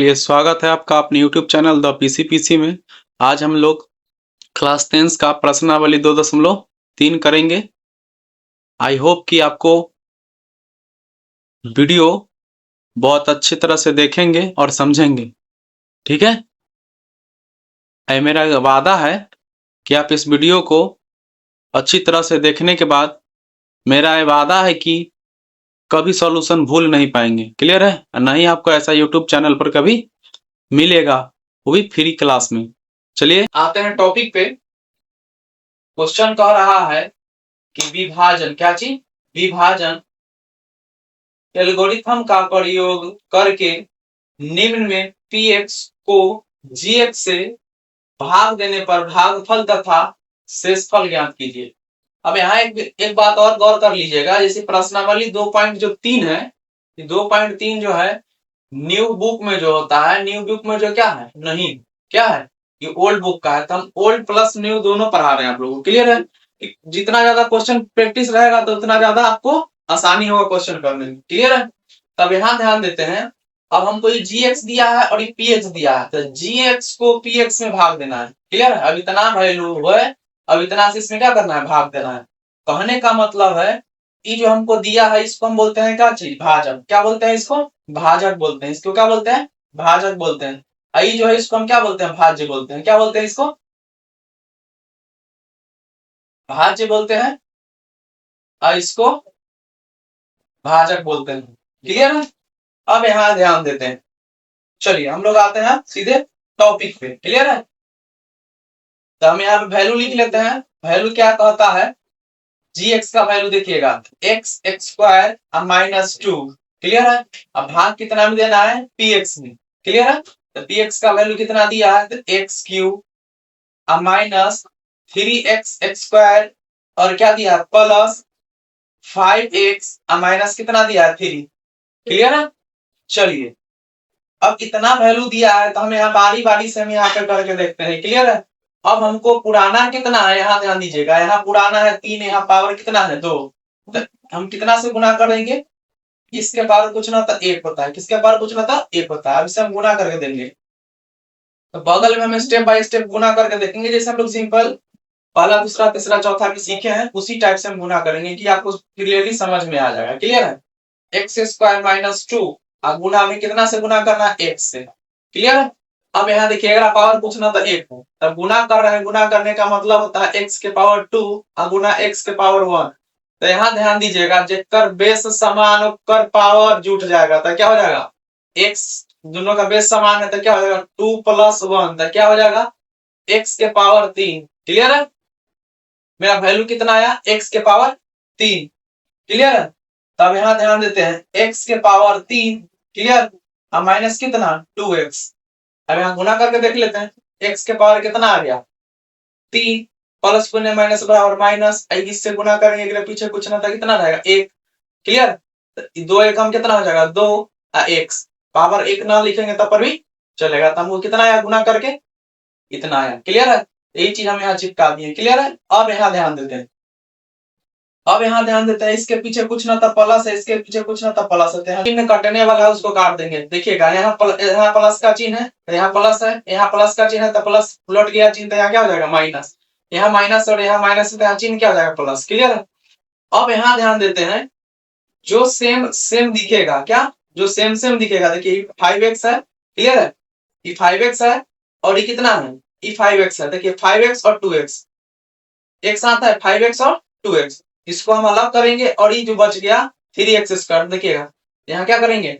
लिए स्वागत है आपका अपने YouTube चैनल द पीसी में। आज हम लोग क्लास 10 का प्रश्नावली 2.3 करेंगे। आई होप कि आपको वीडियो बहुत अच्छी तरह से देखेंगे और समझेंगे, ठीक है। मेरा वादा है कि आप इस वीडियो को अच्छी तरह से देखने के बाद मेरा ये वादा है कि कभी सॉल्यूशन भूल नहीं पाएंगे। क्लियर है? नहीं आपको ऐसा YouTube चैनल पर कभी मिलेगा, वो भी फ्री क्लास में। चलिए आते हैं टॉपिक पे। क्वेश्चन कह रहा है कि विभाजन, क्या चीज? विभाजन एल्गोरिथम का प्रयोग करके निम्न में px को gx से भाग देने पर भागफल तथा शेषफल ज्ञात कीजिए। अब यहाँ एक बात और गौर कर लीजिएगा, जैसे प्रश्नावली 2.3 है, 2.3 जो है न्यू बुक में जो होता है, न्यू बुक में जो क्या है, नहीं क्या है, ये ओल्ड बुक का है, तो हम ओल्ड प्लस न्यू दोनों पढ़ा रहे हैं आप लोगों को। क्लियर है? जितना ज्यादा क्वेश्चन प्रैक्टिस रहेगा तो उतना ज्यादा आपको आसानी होगा क्वेश्चन करने में। क्लियर है? तब यहाँ ध्यान देते हैं, अब हमको ये gx दिया है और ये px दिया है, तो gx को px में भाग देना है। क्लियर है? अब इतना वैल्यू है, अब इतना से इसमें क्या करना है, भाग देना है। कहने का मतलब है ये जो हमको दिया है इसको हम बोलते हैं क्या चीज, भाजक। क्या बोलते हैं इसको? भाजक बोलते हैं। इसको क्या बोलते हैं? भाजक बोलते हैं। आई जो है इसको हम क्या बोलते हैं, भाज्य बोलते हैं। क्या बोलते हैं इसको? भाज्य बोलते हैं और इसको भाजक बोलते हैं। क्लियर है? अब यहाँ ध्यान देते हैं, चलिए हम लोग आते हैं सीधे टॉपिक पे। क्लियर है? तो हम यहाँ पे वैल्यू लिख लेते हैं। वैल्यू क्या कहता है, gx का वैल्यू देखिएगा x स्क्वायर माइनस 2। क्लियर है? अब भाग कितना में देना है, px में। क्लियर है? तो px का वैल्यू कितना दिया है, तो x cube minus 3x square और क्या दिया है, प्लस 5x माइनस कितना दिया है, 3। क्लियर है? चलिए अब इतना वैल्यू दिया है तो हम यहाँ बारी बारी से हम यहाँ पे करके देखते हैं। क्लियर है? अब हमको पुराना कितना है, यहाँ ध्यान दीजिएगा, यहाँ पुराना है 3, यहाँ पावर कितना है, 2। तो हम कितना से गुना करेंगे, इसके पावर कुछ ना था 1 होता है, किसके पावर कुछ ना था 1 होता है। अब इसे हम गुना करके देंगे, तो बगल में हम स्टेप बाय स्टेप गुना करके देखेंगे, जैसे हम लोग सिंपल पहला दूसरा तीसरा चौथा भी सीखे हैं, उसी टाइप से हम गुना करेंगे कि आपको क्लियरली समझ में आ जाएगा। क्लियर है? एक्स स्क्वायर माइनस 2 और गुना में कितना से गुना करना है, 1 से। क्लियर है? अब यहाँ देखिए अगर पावर पूछना तो 1 है, तब गुना कर रहे हैं, गुना करने का मतलब होता है x के पावर 2 और गुना x के पावर 1। तो यहाँ ध्यान दीजिएगा, जेकर बेस समान कर पावर जुट जाएगा, तो क्या हो जाएगा, x दोनों का बेस समान है तो क्या हो जाएगा, 2 प्लस 1, तो क्या हो जाएगा, x के पावर 3। क्लियर है? मेरा वैल्यू कितना आया, x के पावर 3। क्लियर है? तब यहाँ ध्यान देते हैं x के पावर 3। क्लियर? अब माइनस कितना, 2x। अब यहाँ गुना करके देख लेते हैं, x के पावर कितना आ गया, 3, प्लस शून्य माइनस बराबर माइनस, इससे गुना करेंगे अगले पीछे कुछ ना था, कितना रहेगा 1। क्लियर? 2 एकम कितना हो जाएगा, 2 x। पावर 1 ना लिखेंगे तब पर भी चलेगा, तब वो कितना आया गुना करके, इतना आया। क्लियर है? यही चीज हम यहाँ चिपका दिए। क्लियर है? अब यहाँ ध्यान देते हैं, अब यहाँ ध्यान देते हैं, इसके पीछे कुछ ना था प्लस है, इसके पीछे कुछ ना था प्लस है, चिन्ह कटने वाला है उसको काट देंगे। देखिएगा यहाँ प्लस का चिन्ह है, यहाँ प्लस है, यहाँ प्लस का चिन्ह है तो प्लस उलट गया चिन्ह, तो यहाँ क्या हो जाएगा, माइनस। यहाँ माइनस और यहाँ माइनस, यहाँ चिन्ह क्या हो जाएगा, प्लस। क्लियर है? अब यहाँ ध्यान देते हैं, जो सेम सेम दिखेगा, क्या जो सेम सेम दिखेगा, देखिए 5x है। क्लियर है? ये 5x है और ये कितना है, ये 5x है। देखिए 5x और 2x एक साथ है, 5x और 2x, इसको हम अलग करेंगे और ये जो बच गया 3x स्क्वायर, देखिएगा यहाँ क्या करेंगे,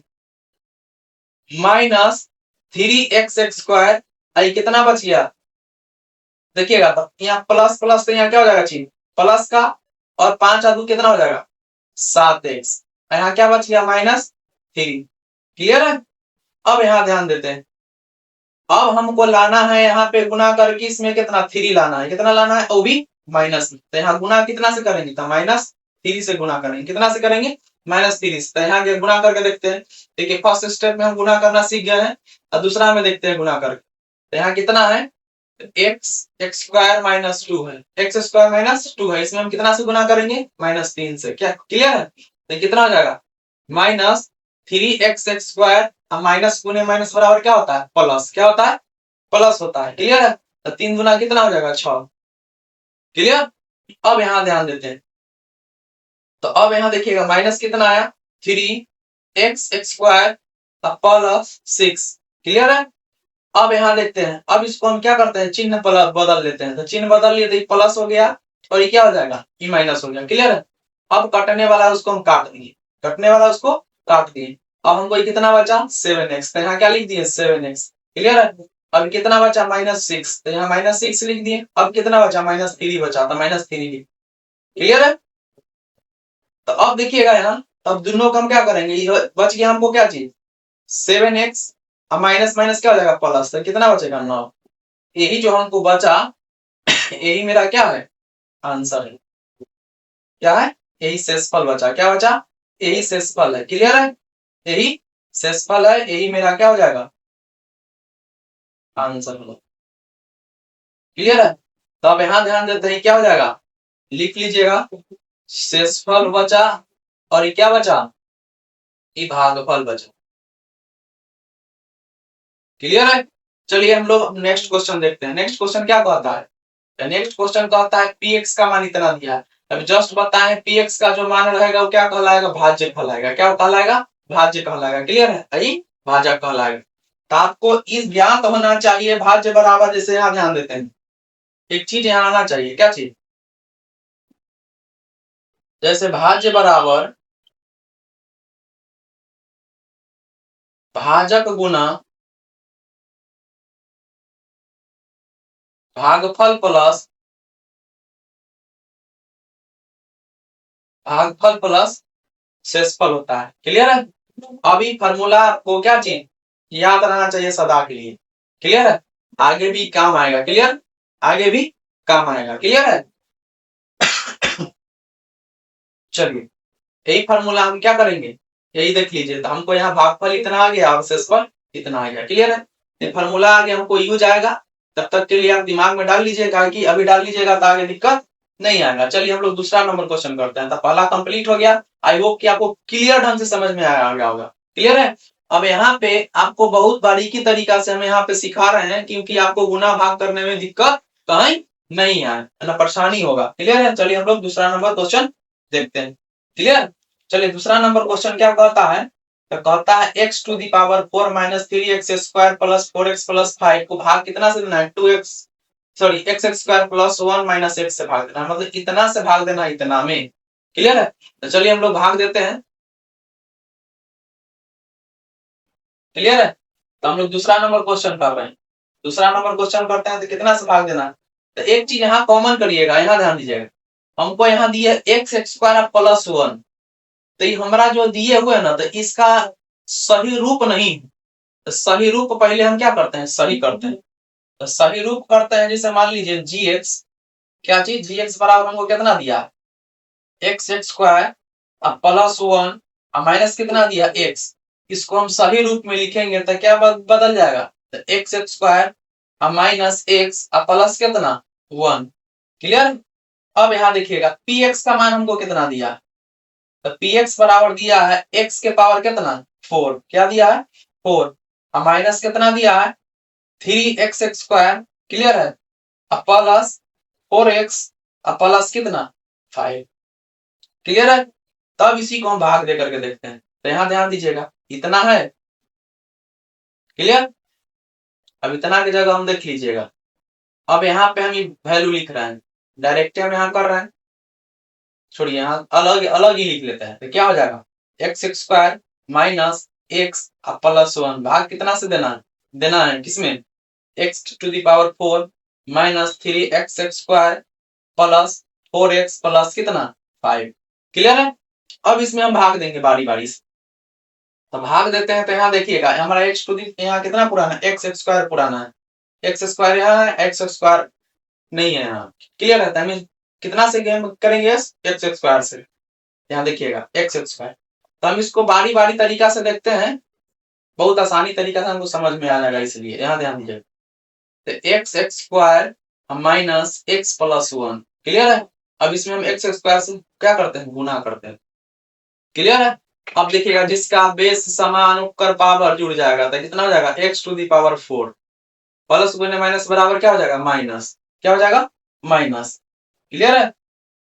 माइनस 3x स्क्वायर, आई कितना बच गया, देखिएगा तो यहाँ प्लस प्लस तो यहाँ क्या हो जाएगा चिन्ह प्लस का, और 5 और 2 कितना हो जाएगा, 7x। यहाँ क्या बच गया, माइनस 3। क्लियर है? अब यहाँ ध्यान देते हैं, अब हमको लाना है यहाँ पे गुना करके, इसमें कितना 3 लाना है, कितना लाना है, वो भी माइनस। तो यहाँ गुना कितना से करेंगे, तो माइनस 3 से गुना करेंगे, कितना से करेंगे, माइनस 3 से। तो यहाँ गुना करके देखते हैं, देखिए फर्स्ट स्टेप में हम गुना करना सीख गए हैं, और दूसरा में देखते हैं गुना करके। तो यहाँ कितना है, एक्स स्क्वायर माइनस 2 है, एक्स स्क्वायर माइनस 2 है, इसमें हम कितना से गुना करेंगे, -3 से। क्या क्लियर है? तो कितना हो जाएगा, -3x स्क्वायर अब माइनस गुने माइनस बराबर क्या होता है? प्लस। क्या होता है? प्लस होता है। क्लियर है? तो 3 गुना कितना हो जाएगा? 6। क्लियर? अब यहाँ ध्यान देते हैं, तो अब यहाँ देखिएगा माइनस कितना आया? 3x² plus 6। क्लियर है? अब यहाँ देखते हैं, अब इसको हम क्या करते हैं? चिन्ह बदल लेते हैं। तो चिन्ह बदल लिए तो ये प्लस हो गया और ये क्या हो जाएगा? ये माइनस हो गया। क्लियर है? अब कटने वाला है उसको हम काट दिए, कटने वाला उसको काट दिए। अब हमको ये कितना बचा? 7x। तो यहाँ क्या लिख दिए? 7x। क्लियर है? अब कितना बचा? -6। तो यहाँ -6 लिख दिए। अब कितना बचा? -3 बचा, तो -3 लिख। क्लियर है? तो अब देखिएगा यहाँ, अब दोनों का हम क्या करेंगे? ये बच गया हमको क्या चीज? 7x। अब माइनस माइनस क्या हो जाएगा? प्लस। तो कितना बचेगा? 9। यही जो हमको बचा, यही मेरा क्या है? आंसर है। क्या है? यही शेषफल बचा। क्या बचा? यही शेषफल है। क्लियर है? यही शेषफल है, यही मेरा क्या हो जाएगा? आंसर होगा। क्लियर है? तो अब यहाँ ध्यान देते हैं, क्या हो जाएगा? लिख लीजिएगा, शेषफल बचा और ये क्या बचा? ये भागफल बचा। क्लियर है? चलिए हम लोग नेक्स्ट क्वेश्चन देखते हैं। नेक्स्ट क्वेश्चन क्या कहता है? नेक्स्ट क्वेश्चन कहता है px का मान इतना दिया है। अभी जस्ट बताएं, px का जो मान रहेगा वो क्या कहलाएगा? भाज्य कहलाएगा। क्या कहलाएगा? भाज्य कहलाएगा। क्लियर है? यही भाजक कहलाएगा। तो आपको इस ज्ञात होना चाहिए भाज्य बराबर, जैसे यहाँ ध्यान देते हैं, एक चीज यहाँ आना चाहिए। क्या चीज? जैसे भाज्य बराबर भाजक गुना भागफल प्लस भागफल प्लस शेषफल होता है। क्लियर है? अभी फॉर्मूला को क्या चीज याद रहना चाहिए सदा के लिए। क्लियर है? आगे भी काम आएगा। क्लियर? आगे भी काम आएगा। क्लियर है? चलिए, यही फॉर्मूला हम क्या करेंगे? यही देख लीजिए। तो हमको यहाँ भागफल इतना आ गया और शेषफल इतना आ गया। क्लियर है? ये फॉर्मूला आगे हमको यूज आएगा, तब तक के लिए आप दिमाग में डाल लीजिएगा, कि अभी डाल लीजिएगा तो आगे दिक्कत नहीं आएगा। चलिए हम लोग दूसरा नंबर क्वेश्चन करते हैं। तो पहला कंप्लीट हो गया। आई होप कि आपको क्लियर ढंग से समझ में आ गया होगा। क्लियर है? अब यहाँ पे आपको बहुत बारीकी तरीका से हम यहाँ पे सिखा रहे हैं, क्योंकि आपको गुना भाग करने में दिक्कत कहीं नहीं आए, ना परेशानी होगा। क्लियर है? चलिए हम लोग दूसरा नंबर क्वेश्चन देखते हैं। क्लियर? चलिए दूसरा नंबर क्वेश्चन क्या कहता है? तो कहता है x⁴ minus 3x² plus 4x plus 5 को भाग कितना से देना है? 2x sorry x² plus 1 minus x से भाग देना, मतलब इतना से भाग देना इतना में। क्लियर है? तो चलिए हम लोग भाग देते हैं। क्लियर है? तो हम लोग दूसरा नंबर क्वेश्चन कर रहे हैं। दूसरा नंबर क्वेश्चन करते हैं, तो कितना से भाग देना? तो एक चीज यहाँ कॉमन करिएगा, यहाँ ध्यान दीजिएगा। हमको यहाँ दिए x² प्लस 1, तो ये हमारा जो दिए हुए ना, तो इसका सही रूप नहीं। तो सही रूप पहले हम क्या करते हैं? सही करते हैं। तो सही रूप करते हैं, जैसे मान लीजिए gx, क्या चीज? gx बराबर हमको कितना दिया? x² प्लस 1 माइनस कितना दिया? x। इसको हम सही रूप में लिखेंगे तो क्या बदल जाएगा? तो x² माइनस x प्लस कितना? 1। क्लियर? अब यहाँ देखिएगा px का मान हमको कितना दिया? तो px बराबर दिया है x के पावर कितना? 4। क्या दिया है? 4। माइनस कितना दिया है? 3x²। क्लियर है? प्लस 4x प्लस कितना? 5। क्लियर है? तब इसी को हम भाग दे करके देखते हैं। तो यहाँ ध्यान दीजिएगा, इतना है। क्लियर? अब इतना की जगह हम देख लीजिएगा, अब यहाँ पे हम ये वैल्यू लिख रहे हैं, डायरेक्ट हम यहाँ कर रहे हैं। छोड़िए, यहाँ अलग अलग ही लिख लेते हैं। तो क्या हो जाएगा? x² माइनस x प्लस 1 भाग कितना से देना है? देना है किसमें? x⁴ minus 3x² plus 4x plus कितना? 5। क्लियर है? अब इसमें हम भाग देंगे बारी बारी से। तो भाग देते हैं। तो यहाँ देखिएगा हमारा यहाँ कितना पुराना है? x² पुराना है। x² यहाँ है, x² नहीं है यहाँ। क्लियर है? हमें कितना से गेम करेंगे? x² से। यहाँ देखिएगा x²। तो हम इसको बारी बारी तरीका से देखते हैं, बहुत आसानी तरीका से हमको समझ में आ जाएगा, इसलिए यहाँ ध्यान दीजिए। तो x² minus x plus 1। Clear है? अब इसमें हम x² से क्या करते हैं? गुना करते हैं। क्लियर है? अब देखिएगा जिसका बेस समान होकर पावर जुड़ जाएगा तो कितना हो जाएगा x to the power 4 plus गुने माइनस बराबर क्या हो जाएगा माइनस, क्या हो जाएगा माइनस। क्लियर है।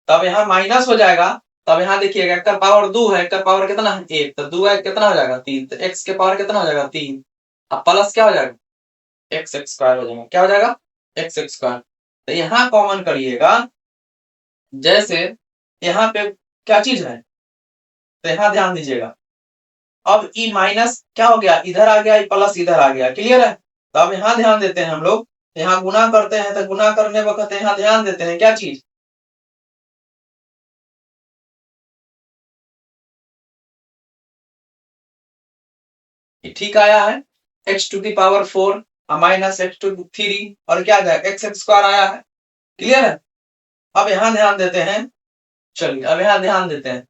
तब यहाँ माइनस हो जाएगा। तब यहाँ देखिएगा एक का पावर 2 है, एक का पावर कितना है 1, तो 2 है कितना हो जाएगा 3, तो x के पावर कितना हो जाएगा 3। अब प्लस क्या हो जाएगा x स्क्वायर हो जाएगा, क्या हो जाएगा x स्क्वायर। तो यहाँ कॉमन करिएगा, जैसे यहाँ पे क्या चीज है तो यहाँ ध्यान दीजिएगा। अब ई माइनस क्या हो गया इधर आ गया, प्लस इधर आ गया। क्लियर है। तो अब यहाँ ध्यान देते हैं हम लोग, यहाँ गुना करते हैं तो गुना करने वक्त यहाँ ध्यान देते हैं क्या चीज, ठीक आया है x to the power 4 minus x to 3 और क्या आ जाएगा x स्क्वायर आया है। क्लियर है। अब यहाँ ध्यान देते हैं, चलिए अब यहाँ ध्यान देते हैं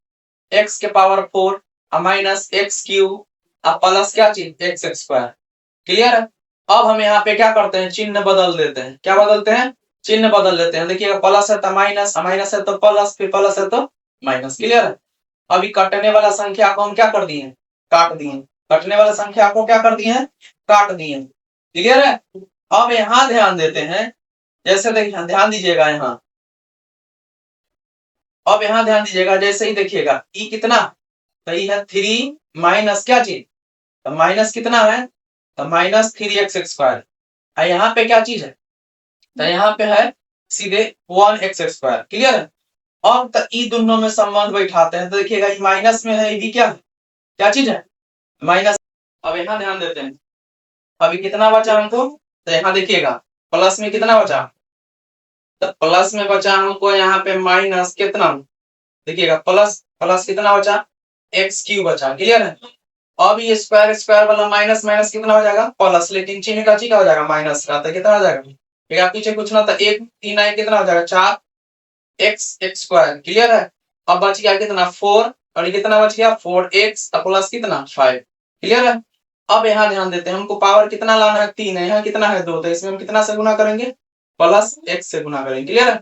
x के power 4 minus x cube plus क्या चीज x स्क्वायर। क्लियर है। अब हम यहाँ पे क्या करते हैं चिन्ह बदल देते हैं, क्या बदलते हैं चिन्ह बदल देते हैं। देखिएगा प्लस है तो माइनस, माइनस है तो प्लस, फिर प्लस है तो माइनस। क्लियर है। अभी कटने वाला संख्या को हम क्या कर दिए काट दिए, कटने वाला संख्या को क्या कर दिए काट दिए। क्लियर है। अब यहाँ ध्यान देते हैं, जैसे देखिए ध्यान दीजिएगा यहाँ, अब यहाँ ध्यान दीजिएगा जैसे ही देखिएगा ई कितना सही है 3 माइनस क्या चीज, तो माइनस कितना है तो माइनस 3x स्क्वायर। यहाँ पे क्या चीज है तो यहाँ पे है सीधे 1x स्क्वायर। क्लियर है। अब तो ई दोनों में संबंध बैठाते हैं तो देखिएगा ये माइनस में है, ये भी क्या चीज है माइनस। अब यहाँ ध्यान देते हैं अभी कितना बचा हमको, तो यहाँ देखिएगा प्लस में कितना बचा, तो प्लस में बचा हमको यहाँ पे माइनस कितना, देखिएगा प्लस प्लस कितना बचा एक्स क्यूब बचा। क्लियर है। अब ये स्क्वायर स्क्वायर वाला माइनस माइनस कितना हो जाएगा प्लस, लेकिन चिन्ह का का हो जाएगा माइनस का, तो कितना हो जाएगा फिर आप पीछे कुछ ना तो एक 3 आए कितना हो जाएगा 4 एक्स एक्स स्क्वायर। क्लियर है। अब बच गया कितना 4 और ये कितना बच गया 4x प्लस कितना 5। क्लियर है। अब यहाँ ध्यान देते हैं हमको पावर कितना लाना है 3 है, यहाँ कितना है 2, तो इसमें हम कितना से गुना करेंगे प्लस x से गुना करेंगे। क्लियर है।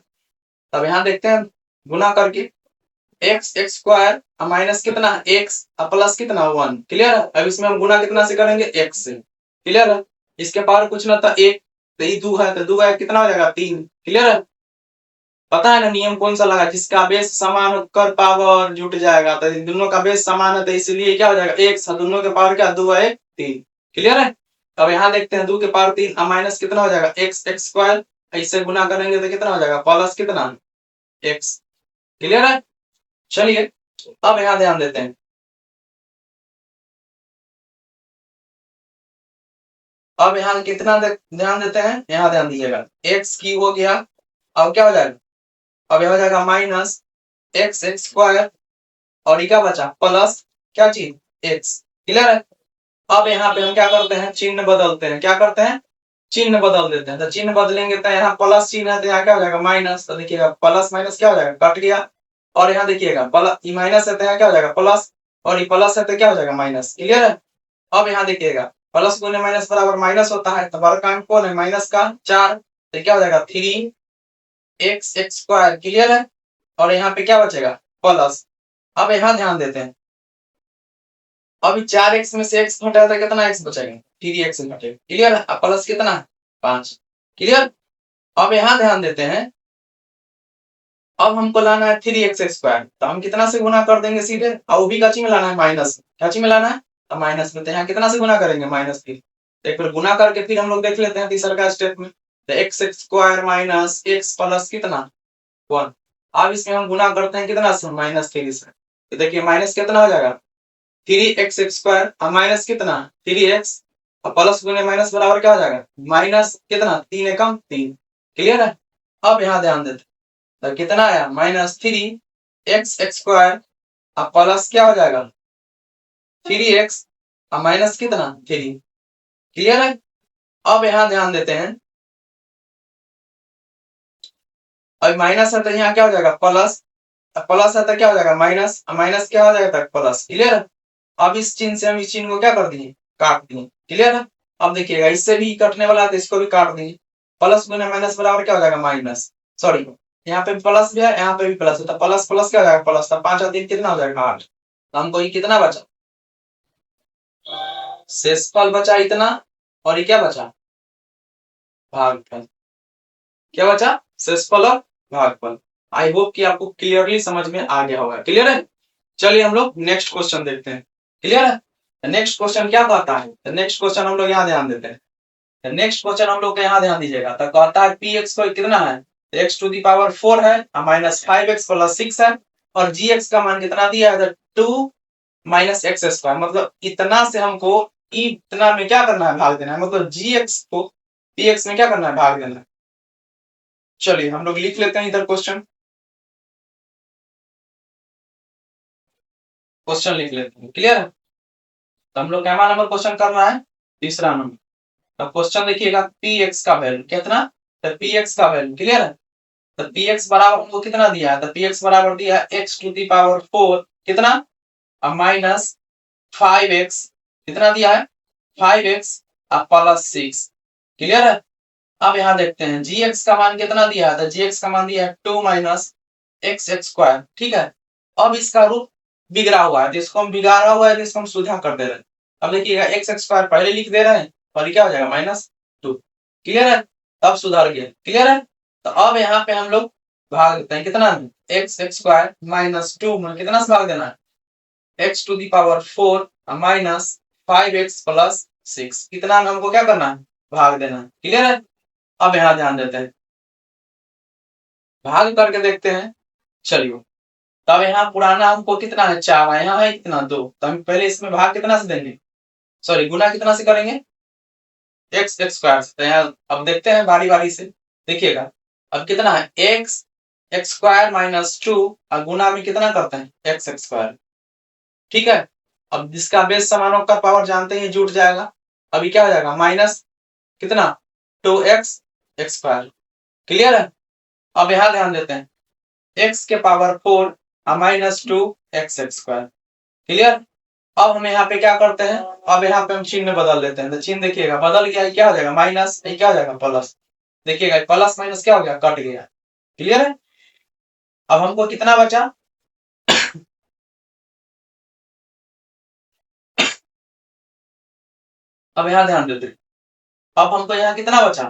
तब यहाँ देखते हैं गुना करके एक्स एक्स स्क्वायर माइनस कितना x प्लस कितना 1। क्लियर है। अब इसमें हम गुना कितना से करेंगे x से। क्लियर है। इसके पावर कुछ ना था 1, तो ये 2 है तो 2 है कितना हो जाएगा 3। क्लियर है। पता है ना नियम कौन सा लगा, जिसका बेस समान होकर पावर जुट जाएगा, तो दोनों का बेस समान है तो इसलिए क्या हो जाएगा x, दोनों के पावर क्या 2 है 3। क्लियर है। अब यहाँ देखते हैं 2 के पावर 3 माइनस कितना हो जाएगा x एक्स स्क्वायर, इससे गुना करेंगे तो कितना हो जाएगा प्लस कितना x। क्लियर है। चलिए अब यहाँ ध्यान देते हैं, अब यहाँ कितना ध्यान देते हैं, यहाँ ध्यान दीजिएगा एक्स की हो गया, अब क्या हो जाएगा अब यह हो जाएगा माइनस एक्स एक्स स्क्वायर और ये क्या बचा प्लस क्या चीज एक्स। क्लियर है। अब यहाँ पे हम क्या करते हैं चिन्ह बदलते हैं, क्या करते हैं चिन्ह बदल देते हैं। तो चिन्ह बदलेंगे तो यहाँ प्लस चिन्ह है तो यहाँ क्या हो जाएगा माइनस, तो देखिएगा प्लस माइनस क्या हो जाएगा कट गया, और यहाँ देखिएगा प्लस माइनस है तो यहाँ क्या हो जाएगा प्लस, और ये प्लस है तो क्या हो जाएगा माइनस। क्लियर है। अब यहाँ देखिएगा प्लस गुने माइनस बराबर माइनस होता है, तो बड़ा का अंक कौन है माइनस का 4, तो क्या हो जाएगा 3x एक्स स्क्वायर। क्लियर है। और यहाँ पे क्या बचेगा प्लस। अब यहाँ ध्यान देते हैं अभी 4x में से x घटाया था कितना x बचेगा 3x घटेगा। क्लियर है। प्लस कितना 5। क्लियर। अब यहाँ ध्यान देते हैं अब हमको लाना है 3x स्क्वायर, तो हम कितना से गुना कर देंगे सीधे, और वो भी काची में लाना है माइनस, काची में लाना है तो माइनस में, तो यहाँ कितना से गुना करेंगे माइनस 3। तो फिर गुना करके फिर हम लोग देख लेते हैं तीसरा का स्टेप में, तो x square minus x plus कितना 1। अब इसमें हम गुना करते हैं कितना से -3 से, तो देखिए माइनस कितना हो जाएगा 3x स्क्वायर माइनस कितना 3x और प्लस गुने माइनस बराबर क्या हो जाएगा माइनस कितना 3 एकम 3। क्लियर है। अब यहाँ ध्यान देते तो कितना आया -3x एक्स स्क्वायर अब प्लस क्या हो जाएगा 3x और माइनस कितना 3। क्लियर है। अब यहाँ ध्यान देते हैं अब माइनस है तो यहाँ क्या हो जाएगा प्लस, प्लस है तो क्या हो जाएगा माइनस, माइनस क्या हो जाएगा प्लस। क्लियर है। अब इस चिन्ह से हम इस चिन्ह को क्या कर दिए काट दिए। क्लियर है। अब देखिएगा इससे भी कटने वाला है तो इसको भी काट दिए, प्लस गुने माइनस बराबर क्या हो जाएगा माइनस, सॉरी यहाँ पे प्लस भी है यहाँ पे भी प्लस है, तो प्लस प्लस क्या हो जाएगा प्लस, तो 5 और 3 कितना हो जाएगा 8। तो हमको ये कितना बचा, शेषफल बचा इतना, और ये क्या बचा, भागफल। क्या बचा, शेषफल और भागफल। आई होप कि आपको क्लियरली समझ में आ गया होगा। क्लियर है? चलिए हम लोग नेक्स्ट क्वेश्चन देखते हैं। क्लियर है? नेक्स्ट क्वेश्चन क्या कहता है, नेक्स्ट क्वेश्चन हम लोग यहाँ ध्यान देते हैं। नेक्स्ट क्वेश्चन हम लोग यहाँ ध्यान दीजिएगा। तो कहता है पी एक्स को कितना है, एक्स टू दी पावर 4 है माइनस 5x प्लस 6 है, और जी एक्स का मान कितना दिया है, 2 माइनस एक्स स्क्वायर। मतलब इतना से हमको इतना में क्या करना है, भाग देना है। मतलब जी एक्स को पी एक्स में क्या करना है, भाग देना है। चलिए हम लोग लिख लेते हैं इधर क्वेश्चन, क्वेश्चन लिख लेते हैं। क्लियर है? तो हम लोग क्या नंबर क्वेश्चन करना है, तीसरा नंबर। तो क्वेश्चन देखिएगा, पी एक्स का वैल्यू कितना, तो पी एक्स का वैल्यू क्लियर है। तो पी एक्स बराबर हमको कितना दिया है, तो पी एक्स बराबर दिया है एक्स टू दी पावर 4 कितना, अब माइनस 5x कितना दिया है, 5x अब प्लस 6। क्लियर है? अब यहाँ देखते हैं जी एक्स का मान कितना दिया है, तो जी एक्स का मान दिया है 2 माइनस एक्स स्क्वायर। ठीक है, अब इसका रूप बिगड़ा हुआ है, तो इसको हम बिगाड़ा हुआ है, तो इसको हम सुधा कर दे रहे हैं। अब देखिएगा एक्स स्क्वायर पहले लिख दे रहे हैं, और ये क्या हो जाएगा, -2। क्लियर है? अब सुधार गया। क्लियर है? तो अब यहाँ पे हम लोग भाग देते हैं कितना, एक्स स्क्वायर माइनस 2 में कितना से भाग देना है, x to the power 4 minus 5x plus 6, कितना में हमको क्या करना है, भाग देना है। क्लियर है? अब यहाँ ध्यान देते हैं, भाग करके देखते हैं। चलिए तब यहाँ पुराना हमको कितना है, 4 है, यहाँ है कितना, 2। तो हम पहले इसमें भाग कितना से देंगे, सॉरी गुना कितना से करेंगे, एक्स स्क्वायर से। तो यहाँ अब देखते हैं बारी बारी से, देखिएगा अब कितना है, एक्स स्क्वायर माइनस 2 और गुना में कितना करते हैं, एक्स स्क्वायर। ठीक है, अब जिसका बेस समान होगा पावर जानते हैं जुट जाएगा। अभी क्या हो जाएगा, माइनस कितना, 2x स्क्वायर। क्लियर है? अब यहाँ ध्यान देते हैं, x के power 4 minus 2x square. Clear? अब हम यहाँ पे क्या करते हैं, अब यहाँ पे हम चिन्ह बदल देते हैं। तो चिन्ह देखिएगा बदल गया, क्या हो जाएगा, माइनस, क्या हो जाएगा, प्लस। देखिएगा प्लस माइनस क्या हो गया, कट गया। क्लियर है? अब हमको कितना बचा, अब यहाँ ध्यान देते हैं, अब हमको यहाँ कितना बचा,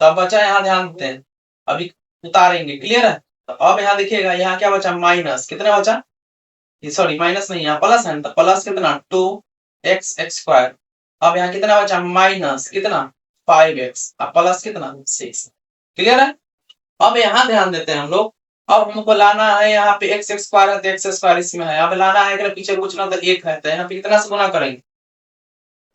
तब बचा यहाँ ध्यान देते हैं, अभी उतारेंगे। क्लियर है? तो अब यहाँ देखिएगा, यहाँ क्या बचा, माइनस कितना बचा, सॉरी माइनस नहीं, यहाँ प्लस है, तो प्लस कितना, 2x स्क्वायर। अब यहाँ कितना बचा, माइनस कितना, 5x अब प्लस कितना, 6। क्लियर है? अब यहाँ ध्यान देते हैं हम लोग, अब हमको लाना है यहाँ पे x स्क्वायर है, तो x स्क्वायर इसमें है, अब लाना है अगर पीछे कुछ ना तो 1 है, तो यहाँ पे कितना से गुना करेंगे,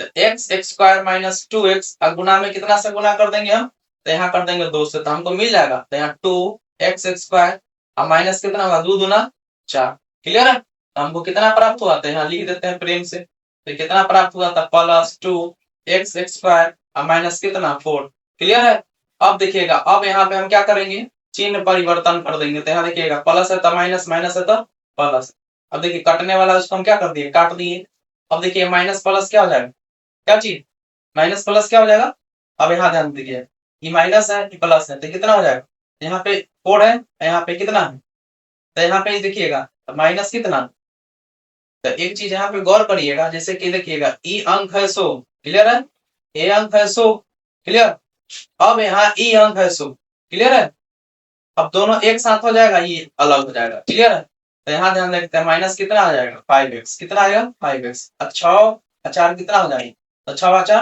तो x स्क्वायर माइनस 2x और गुना में कितना से गुना कर देंगे हम, तो यहाँ कर देंगे 2 से, तो हमको मिल जाएगा, तो यहाँ 2x स्क्वायर और माइनस कितना होगा, 2 दूना 4। क्लियर है? तो हमको कितना प्राप्त हुआ, तो यहाँ लिख देते हैं प्रेम से, तो कितना प्राप्त हुआ था, प्लस 2x स्क्वायर और माइनस कितना 4। क्लियर है? अब देखिएगा, अब यहाँ पे हम क्या करेंगे, चिन्ह परिवर्तन कर देंगे। तो यहाँ देखिएगा प्लस है तो माइनस, माइनस है तो प्लस। अब देखिए कटने वाला उसको हम क्या कर दिए, काट दिए। अब देखिए माइनस प्लस क्या हो जाएगा, क्या चीज, माइनस प्लस क्या हो जाएगा। अब यहाँ ध्यान दीजिए, ये माइनस है ये प्लस है, तो कितना हो जाएगा, यहाँ पे 4 है, यहाँ पे कितना है, तो यहाँ पे देखिएगा माइनस कितना। तो एक चीज यहाँ पे गौर करिएगा, जैसे कि देखिएगा ई अंक है 100। क्लियर है? ए अंक है 100। क्लियर? अब यहाँ ई अंक है 100। क्लियर है? अब दोनों एक साथ हो जाएगा, ये अलग हो जाएगा। क्लियर है? तो यहाँ ध्यान रखते हैं, माइनस कितना आ जाएगा, 5x कितना आएगा, 5x। अच्छा 4 कितना हो जाएगा, तो 6 बचा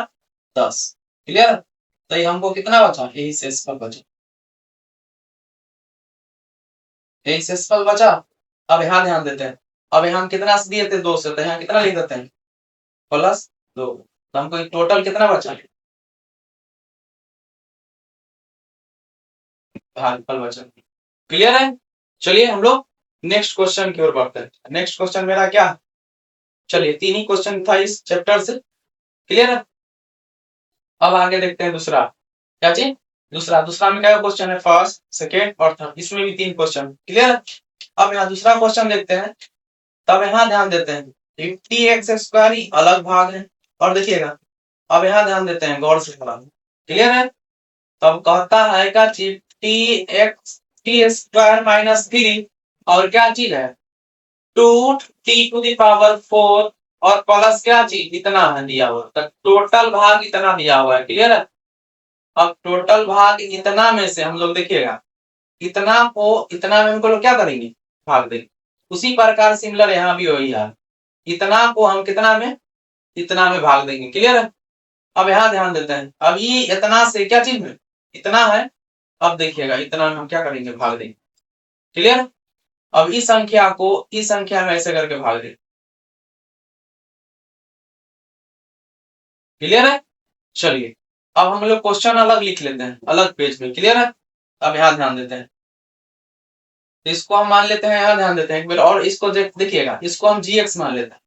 10। क्लियर? तो ये हमको कितना बचा, यही शेषफल बचा, यही शेषफल बचा। अब यहाँ ध्यान देते हैं, अब यहाँ हम कितना से दिए थे, 2 से, तो यहाँ कितना लिख देते हैं, +2। तो हमको टोटल कितना बचा, भागफल बचा। क्लियर है? चलिए हम लोग नेक्स्ट क्वेश्चन की ओर बढ़ते हैं। नेक्स्ट क्वेश्चन मेरा क्या, चलिए 3 ही क्वेश्चन था इस चैप्टर से। क्लियर है? अब आगे देखते हैं दूसरा, क्या चीज, दूसरा में क्या क्वेश्चन है, फर्स्ट सेकेंड और थर्ड, इसमें भी 3 क्वेश्चन। क्लियर है? अब यहाँ दूसरा क्वेश्चन देखते हैं, तब यहाँ ध्यान देते हैं, 50x स्क्वायर ही अलग भाग है, और देखिएगा अब यहाँ ध्यान देते हैं गौर से थोड़ा। क्लियर है? तब कहता है का टी स्क्वायर माइनस 3 और क्या चीज है, 2t⁴ और प्लस क्या चीज इतना है दिया हुआ, तो टोटल भाग इतना दिया हुआ है। क्लियर है? अब टोटल भाग इतना में से हम लोग देखिएगा, इतना को इतना में हमको लोग क्या करेंगे, भाग देंगे। उसी प्रकार सिमिलर यहाँ भी वही है, इतना को हम कितना में, इतना में भाग देंगे। क्लियर है? अब यहाँ ध्यान देते हैं, अब ये इतना से क्या चीज में इतना है, अब देखिएगा इतना में हम क्या करेंगे, भाग देंगे। क्लियर? अब इस संख्या को इस संख्या में ऐसे करके भाग देंगे। क्लियर है? चलिए अब हम लोग क्वेश्चन अलग लिख लेते हैं, अलग पेज में। क्लियर है? अब यहाँ ध्यान देते हैं, इसको हम मान लेते हैं, यहाँ ध्यान देते हैं एक बार, और इसको देखिएगा, इसको हम gx मान लेते हैं।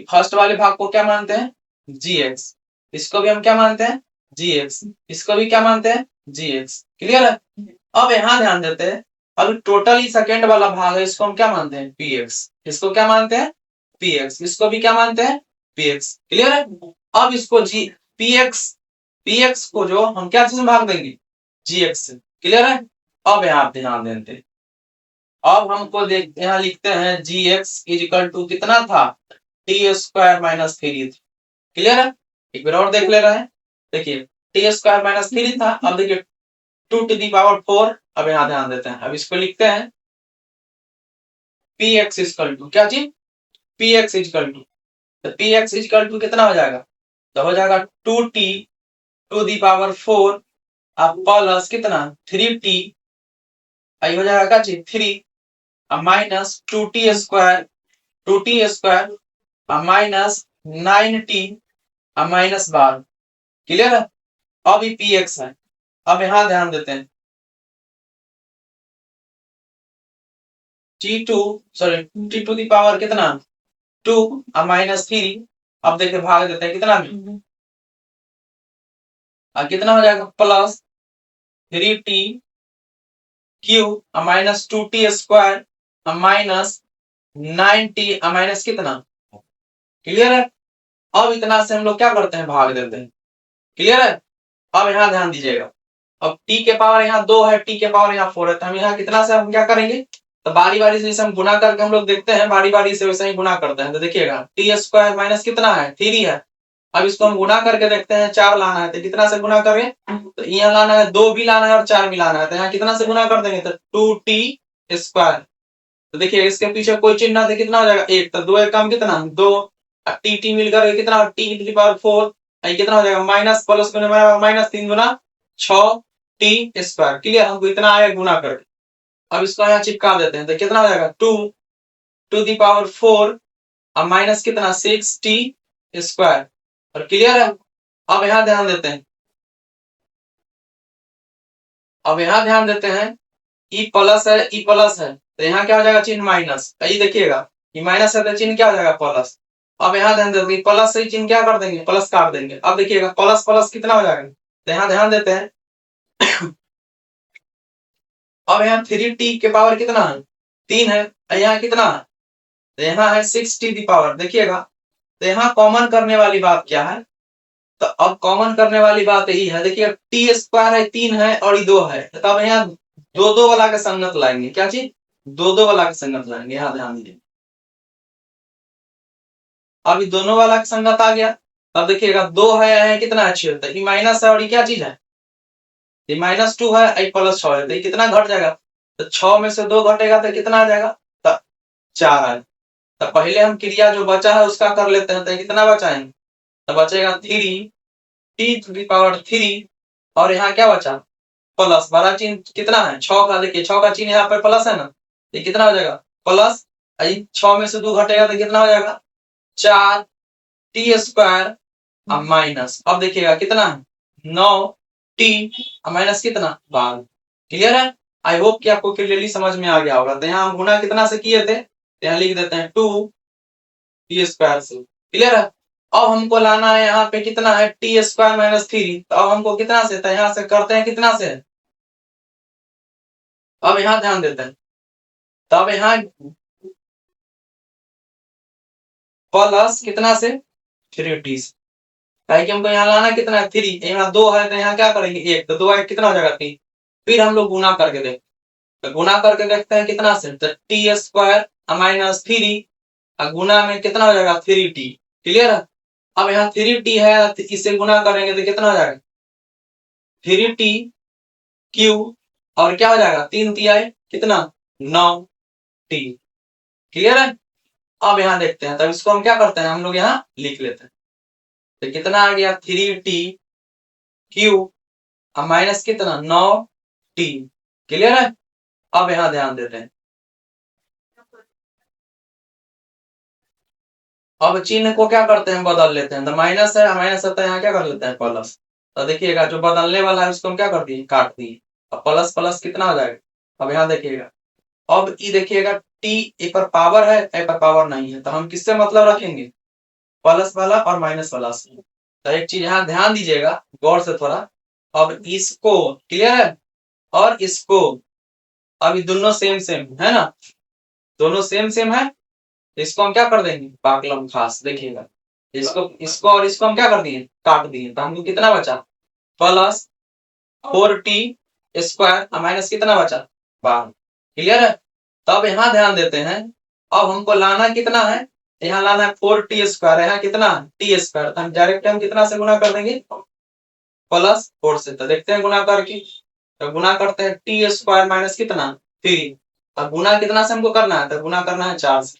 फर्स्ट वाले भाग को क्या मानते हैं, gx। इसको भी हम क्या मानते हैं, gx। इसको भी क्या मानते हैं, gx। क्लियर है? अब यहाँ ध्यान देते हैं, अब टोटल ही सेकेंड वाला भाग है, इसको हम क्या मानते हैं, px। इसको क्या मानते हैं, px। इसको भी क्या मानते हैं, px। क्लियर है? अब इसको px को जो हम क्या चीज में भाग देंगे, gx से। क्लियर है? अब यहाँ आप ध्यान देते हैं, अब हमको देख यहाँ लिखते हैं gx इजिकल टू कितना था, t² - 3। क्लियर है? एक बार और देख ले रहे हैं, देखिए t² - 3 था। अब देखिए 2⁴। अब यहाँ ध्यान देते हैं, अब इसको लिखते हैं px इजिकल टू क्या चीज, px इजिकल टू, तो px इजिकल टू कितना हो जाएगा, तो हो जाएगा 2t⁴ अब प्लस कितना 3t, आई हो जाएगा क्या चीज 3, अब माइनस 2t² अब माइनस 9t अब माइनस 12। क्लियर है? अब ये px है। अब यहाँ ध्यान देते हैं t⁴ कितना 2 अब माइनस 3। अब देखिए भाग देते हैं कितना में, अब कितना हो जाएगा प्लस 3t³ अब माइनस 2t² अब माइनस 9t अब माइनस कितना। क्लियर है? अब इतना से हम लोग क्या करते हैं, भाग देते हैं। क्लियर है? अब यहाँ ध्यान दीजिएगा, अब t के पावर यहाँ 2 है, t के पावर यहाँ 4 है, तो हम यहाँ कितना से हम क्या करेंगे, तो बारी बारी से जैसे हम गुना करके हम लोग देखते हैं, बारी बारी से वैसे ही गुना करते हैं। तो देखिएगा t² माइनस कितना है 3 है, अब इसको हम गुना करके देखते हैं, 4 लाना है तो कितना से गुना करें, तो यहाँ लाना है 2 भी लाना है और 4 भी लाना है, तो यहाँ कितना से गुना कर देंगे, तो 2t²। तो देखिए इसके पीछे कोई चिन्ह ना दे, कितना हो जाएगा 1, तो 2 एक काम कितना 2, टी मिलकर कितना t⁴ कितना हो जाएगा माइनस प्लस में माइनस 3 गुना 6t²। क्लियर? हमको इतना आया गुना करके, अब इसको यहाँ चिपका देते हैं, तो कितना हो जाएगा 2⁴ अब माइनस कितना 6t²। और क्लियर है? अब यहाँ ध्यान देते हैं, अब यहाँ ध्यान देते हैं ई प्लस है, ई प्लस है, तो यहाँ क्या हो जाएगा चिन्ह माइनस, ये देखिएगा ये माइनस है तो चिन्ह क्या हो जाएगा प्लस। अब यहाँ ध्यान देते हैं प्लस से चिन्ह क्या कर देंगे, प्लस काट देंगे। अब देखिएगा प्लस प्लस कितना हो जाएगा, तो यहाँ ध्यान देते हैं अब यहाँ 3t के पावर कितना है 3 है, यहाँ कितना है, तो यहाँ है 6t⁴। देखिएगा तो यहाँ कॉमन करने वाली बात क्या है, तो अब कॉमन करने वाली बात यही है, देखिए t² है 3 है और ये 2 है, तो अब यहाँ 2 वाला के संगत लाएंगे, क्या चीज 2 वाला के संगत लाएंगे। यहाँ ध्यान दीजिए, अब ये दोनों वाला के संगत आ गया। अब देखिएगा 2 है कितना है 6, तो ये माइनस है और ये क्या चीज है, ये -2 है, ये +6 है, तो ये कितना घट जाएगा, तो 6 में से 2 घटेगा तो कितना आ जाएगा, तो 4 है। तो पहले हम क्रिया जो बचा है उसका कर लेते हैं, तो कितना बचा है, तो बचेगा 3t⁴ और यहाँ क्या बचा प्लस, बड़ा चिन्ह कितना है 6 का, देखिए 6 का चिन्ह यहाँ पर प्लस है ना, ये कितना हो जाएगा प्लस, 6 में से 2 घटेगा तो कितना हो जाएगा 4t² अब माइनस, अब देखिएगा कितना है 9t अब माइनस कितना 12। क्लियर है? आई होप कि आपको क्लियरली समझ में आ गया होगा। तो यहाँ हम गुणा कितना से किए थे, तो यहाँ लिख देते हैं 2t² से। क्लियर है? अब हमको लाना है यहाँ पे कितना है t² - 3, तो अब हमको कितना से, तो यहाँ से करते हैं कितना से, अब यहाँ ध्यान देते हैं, तब यहाँ प्लस कितना से 3t से, ताकि हमको यहाँ लाना कितना है 3, यहाँ 2 है तो यहाँ क्या करेंगे 1, तो 2 कितना हो जाएगा 3, फिर हम लोग गुना करके देखते, तो गुना करके देखते हैं कितना से, तो t² - 3 और गुना में कितना हो जाएगा 3t। क्लियर है। अब यहाँ 3t है तो इससे गुना करेंगे तो कितना हो जाएगा 3t क्यू और क्या हो जाएगा 3 तिहाई कितना 9t। क्लियर है। अब यहाँ देखते हैं, तब इसको हम क्या करते हैं, हम लोग यहाँ लिख लेते हैं। तो कितना आ गया 3t क्यू और माइनस कितना 9t। क्लियर है। अब यहाँ ध्यान देते हैं, अब चिन्ह को क्या करते हैं बदल लेते हैं। तो माइनस है, माइनस है तो यहाँ क्या कर लेते हैं प्लस। तो देखिएगा जो बदलने वाला है उसको हम क्या कर दिए काट दिए। अब प्लस प्लस कितना हो जाएगा। अब यहाँ देखिएगा, अब ये देखिएगा टी एक पर पावर है एक पर पावर नहीं है, तो हम किससे मतलब रखेंगे प्लस वाला और माइनस वाला से। तो एक चीज यहाँ ध्यान दीजिएगा गौर से थोड़ा। अब इसको क्लियर है और इसको, अभी दोनों सेम सेम है ना, दोनों सेम सेम है। इसको हम क्या कर देंगे पाकलम खास। देखिएगा इसको इसको और इसको हम क्या कर दिए काट दिए, तो हमको कितना बचा प्लस 4t स्क्वायर माइनस कितना बचा 12। क्लियर है। तब यहाँ ध्यान देते हैं, अब हमको लाना कितना है, यहाँ लाना है 4t स्क्वायर, यहाँ कितना t स्क्वायर। तो हम डायरेक्ट हम कितना से गुना कर देंगे +4 से। तो देखते हैं गुना करके, तो गुना करते हैं t स्क्वायर माइनस कितना 3। अब गुना कितना से हमको करना है, तो गुना करना है 4 से।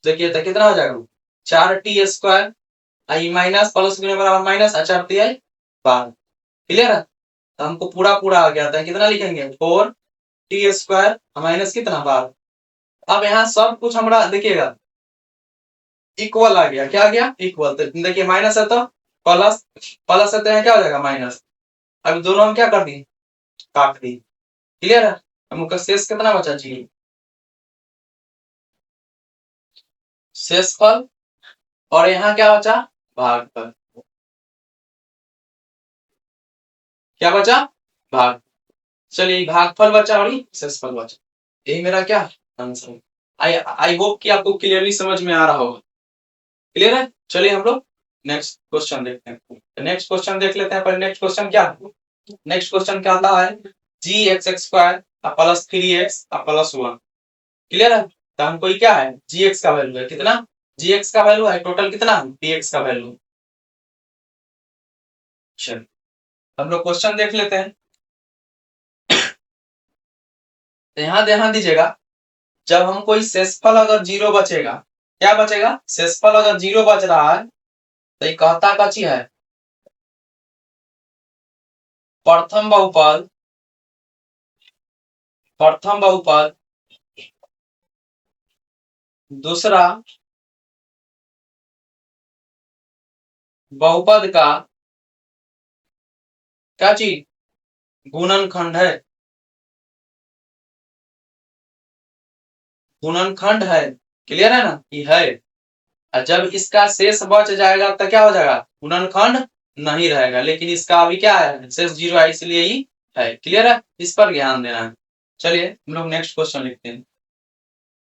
देखिए तो कितना हो जाएगा 4t स्क्वायर आई माइनस प्लस गुने बराबर माइनस 4 तिहाई 12। क्लियर है। तो हमको पूरा पूरा आ गया था, कितना लिखेंगे 4t स्क्वायर माइनस कितना 12। अब यहाँ सब कुछ हमारा देखिएगा इक्वल आ गया। क्या आ गया इक्वल। तो देखिए माइनस है तो प्लस, प्लस है तो यहाँ क्या हो जाएगा माइनस। अब दोनों हम क्या कर दिए काट दी। क्लियर है। हमको शेष कितना बचा चाहिए शेषफल, और यहाँ क्या बचा भागफल। क्या बचा भाग। चलिए भागफल बचा और शेषफल बचा। यही मेरा क्या आंसर। आई होप कि आपको क्लियरली समझ में आ रहा होगा। क्लियर है। चलिए हम लोग नेक्स्ट क्वेश्चन देखते हैं। नेक्स्ट क्वेश्चन देख लेते हैं। पर नेक्स्ट क्वेश्चन क्या है, नेक्स्ट क्वेश्चन क्या आता है G X X square plus 3x plus 1। Clear है। तो हमको ये क्या है जी एक्स का वैल्यू है कितना, जी एक्स का वैल्यू है टोटल कितना पी एक्स का वैल्यू। चलिए हम लोग क्वेश्चन देख लेते हैं। तो यहाँ ध्यान दीजिएगा, जब हम कोई शेषफल अगर जीरो बचेगा, क्या बचेगा शेषफल अगर जीरो बच रहा है तो ये कहता का चीज है प्रथम बहुपद, प्रथम बहुपद दूसरा बहुपद का क्या चीज गुणनखंड है, गुणनखंड है। क्लियर है ना ये है। और जब इसका शेष बच जाएगा तो क्या हो जाएगा गुणनखंड नहीं रहेगा, लेकिन इसका अभी क्या है शेष जीरो है इसलिए ही है। क्लियर है। इस पर ध्यान देना है। चलिए हम लोग नेक्स्ट क्वेश्चन लिखते हैं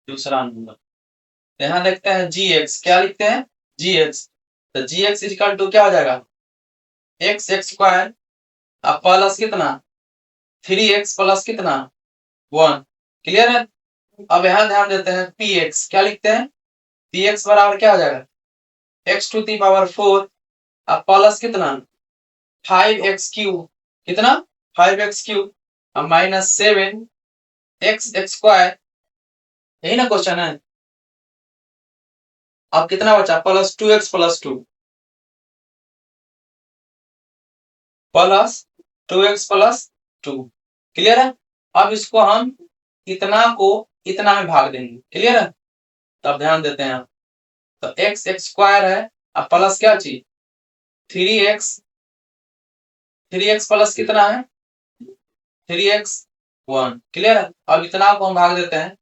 दूसरा नंबर। यहाँ देखते हैं जी एक्स, क्या लिखते हैं जी एक्स। तो जी एक्स इक्वल टू क्या हो जाएगा एक्स एक्स स्क्वायर प्लस कितना 3x प्लस कितना 1। क्लियर है। अब यहाँ ध्यान देते हैं पी एक्स, क्या लिखते हैं पी एक्स बराबर क्या हो जाएगा x to the power 4 plus कितना 5x क्यूब, कितना 5x cube minus 7x x square. यही ना क्वेश्चन है। अब कितना बचा plus 2x plus 2 plus 2x plus 2। Clear है। अब इसको हम इतना को इतना में भाग देंगे। क्लियर है। तब ध्यान देते हैं। तो एक्स एक्स स्क्वायर है अब प्लस क्या चीज 3x, 3x प्लस कितना है 3x 1। क्लियर है। अब इतना को हम भाग देते हैं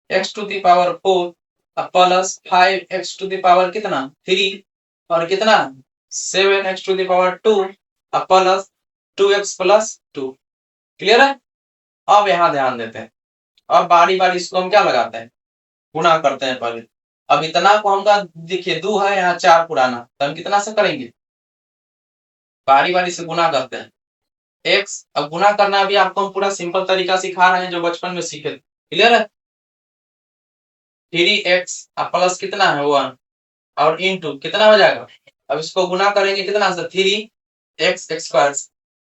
x to the power 4 plus 5x to the power कितना 3 और कितना 7x to the power 2 plus 2x plus 2। Clear है। अब यहाँ ध्यान देते हैं, अब बारी बारी इसको हम क्या लगाते हैं गुणा करते हैं पहले। अब इतना को हमका देखिए 2 है यहाँ 4 पुराना, तो हम कितना से करेंगे बारी बारी से गुना करते हैं x। अब गुना करना भी आपको हम पूरा सिंपल तरीका सिखा रहे हैं जो बचपन में सीखे। क्लियर है। 3x प्लस कितना है 1 और इंटू कितना हो जाएगा, अब इसको गुना करेंगे कितना से 3x स्क्वायर,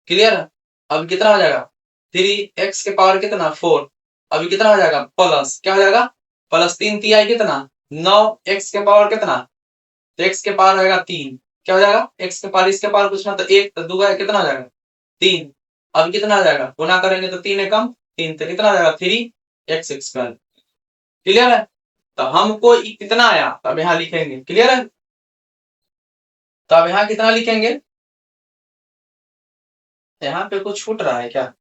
क्लियर है। अब कितना हो जाएगा 3x के पावर कितना 4, अभी कितना हो जाएगा प्लस क्या हो जाएगा प्लस 3 तिहाई कितना 9x के पावर कितना, तो x के पावर रहेगा 3, क्या हो जाएगा x के पावर इसके पावर पूछना तो 1 तो 2 है कितना हो जाएगा 3, अब कितना आ जाएगा गुना करेंगे तो 3 एकम 3 तो कितना आ जाएगा 3x स्क्वायर, क्लियर है। तो हमको कितना आया तो अब यहाँ लिखेंगे, क्लियर है। तो अब यहाँ कितना लिखेंगे, यहाँ पे कुछ छूट रहा है क्या,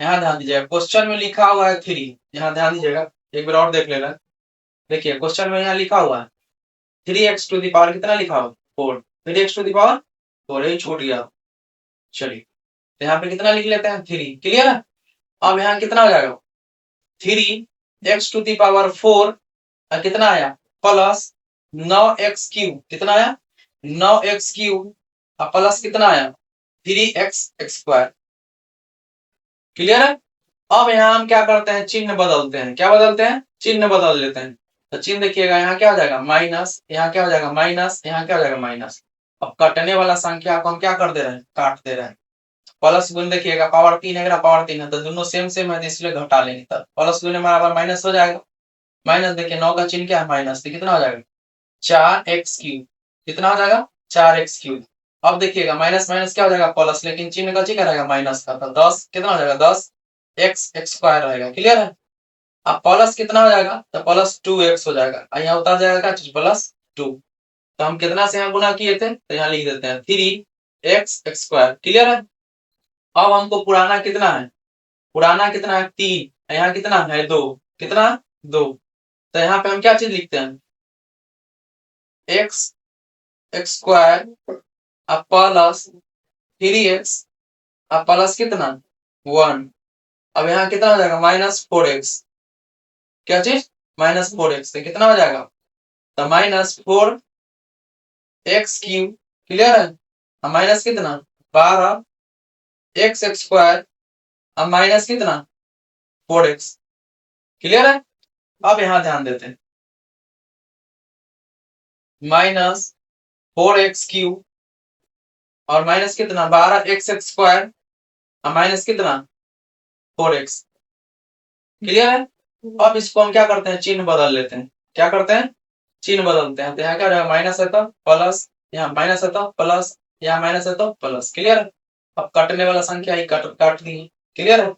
यहाँ ध्यान दीजिएगा क्वेश्चन में लिखा हुआ है 3, यहाँ ध्यान दीजिएगा एक बार और देख लेना। देखिए क्वेश्चन में यहाँ लिखा हुआ है 3x टू दी पावर कितना लिखा हुआ 4, 3x टू दी पावर 4, यही छूट गया। चलिए तो यहाँ पे कितना लिख लेते हैं 3, क्लियर है। अब यहाँ कितना हो जाएगा 3x टू दी पावर 4 और कितना आया प्लस 9x क्यूब, कितना आया 9x क्यूब और प्लस कितना आया 3x स्क्वायर, क्लियर है। अब यहाँ हम क्या करते हैं चिन्ह बदलते हैं, क्या बदलते हैं चिन्ह बदल लेते हैं। तो चिन्ह देखिएगा यहाँ क्या हो जाएगा माइनस, यहाँ क्या हो जाएगा माइनस, यहाँ क्या हो जाएगा माइनस। अब कटने वाला संख्या को हम क्या कर दे रहे हैं काट दे रहे हैं। प्लस गुण देखिएगा पावर 3 है पावर 3 है तो दोनों सेम सेम है इसलिए घटा लेंगे, तब प्लस गुण बराबर माइनस हो जाएगा। माइनस देखिए 9 का चिन्ह क्या है माइनस, तो कितना हो जाएगा 4x क्यूब, कितना हो जाएगा 4x क्यूब। अब देखिएगा माइनस माइनस क्या हो जाएगा प्लस, लेकिन चिन्ह का क्या रहेगा माइनस का, तो 10 कितना हो जाएगा 10x स्क्वायर रहेगा, क्लियर है। अब प्लस कितना हो जाएगा तो प्लस 2x हो जाएगा, यहाँ उतार जाएगा क्या चीज प्लस 2, तो हम कितना से यहाँ गुना किए थे तो यहाँ लिख देते हैं 3x स्क्वायर, क्लियर है। अब हमको पुराना कितना है, पुराना कितना है 3, यहाँ कितना है 2, कितना 2, तो यहाँ पे हम क्या चीज लिखते हैं x square plus 3x plus कितना 1, अब यहाँ कितना हो जाएगा -4x, क्या चीज -4x, तो कितना हो जाएगा तो -4x क्यूब, क्लियर है। माइनस कितना 12x स्क्वायर अब माइनस कितना 4x, क्लियर है। अब यहाँ ध्यान देते हैं -4x क्यूब और माइनस कितना 12x स्क्वायर और माइनस कितना 4x, क्लियर है। अब इसको हम क्या करते हैं चिन्ह बदल लेते हैं, क्या करते हैं चिन्ह बदलते हैं। तो यहाँ क्या हो जाएगा माइनस है तो प्लस, यहाँ माइनस है तो प्लस, यहाँ माइनस है तो प्लस, क्लियर है। अब कटने वाला संख्या ही काट दी, क्लियर है।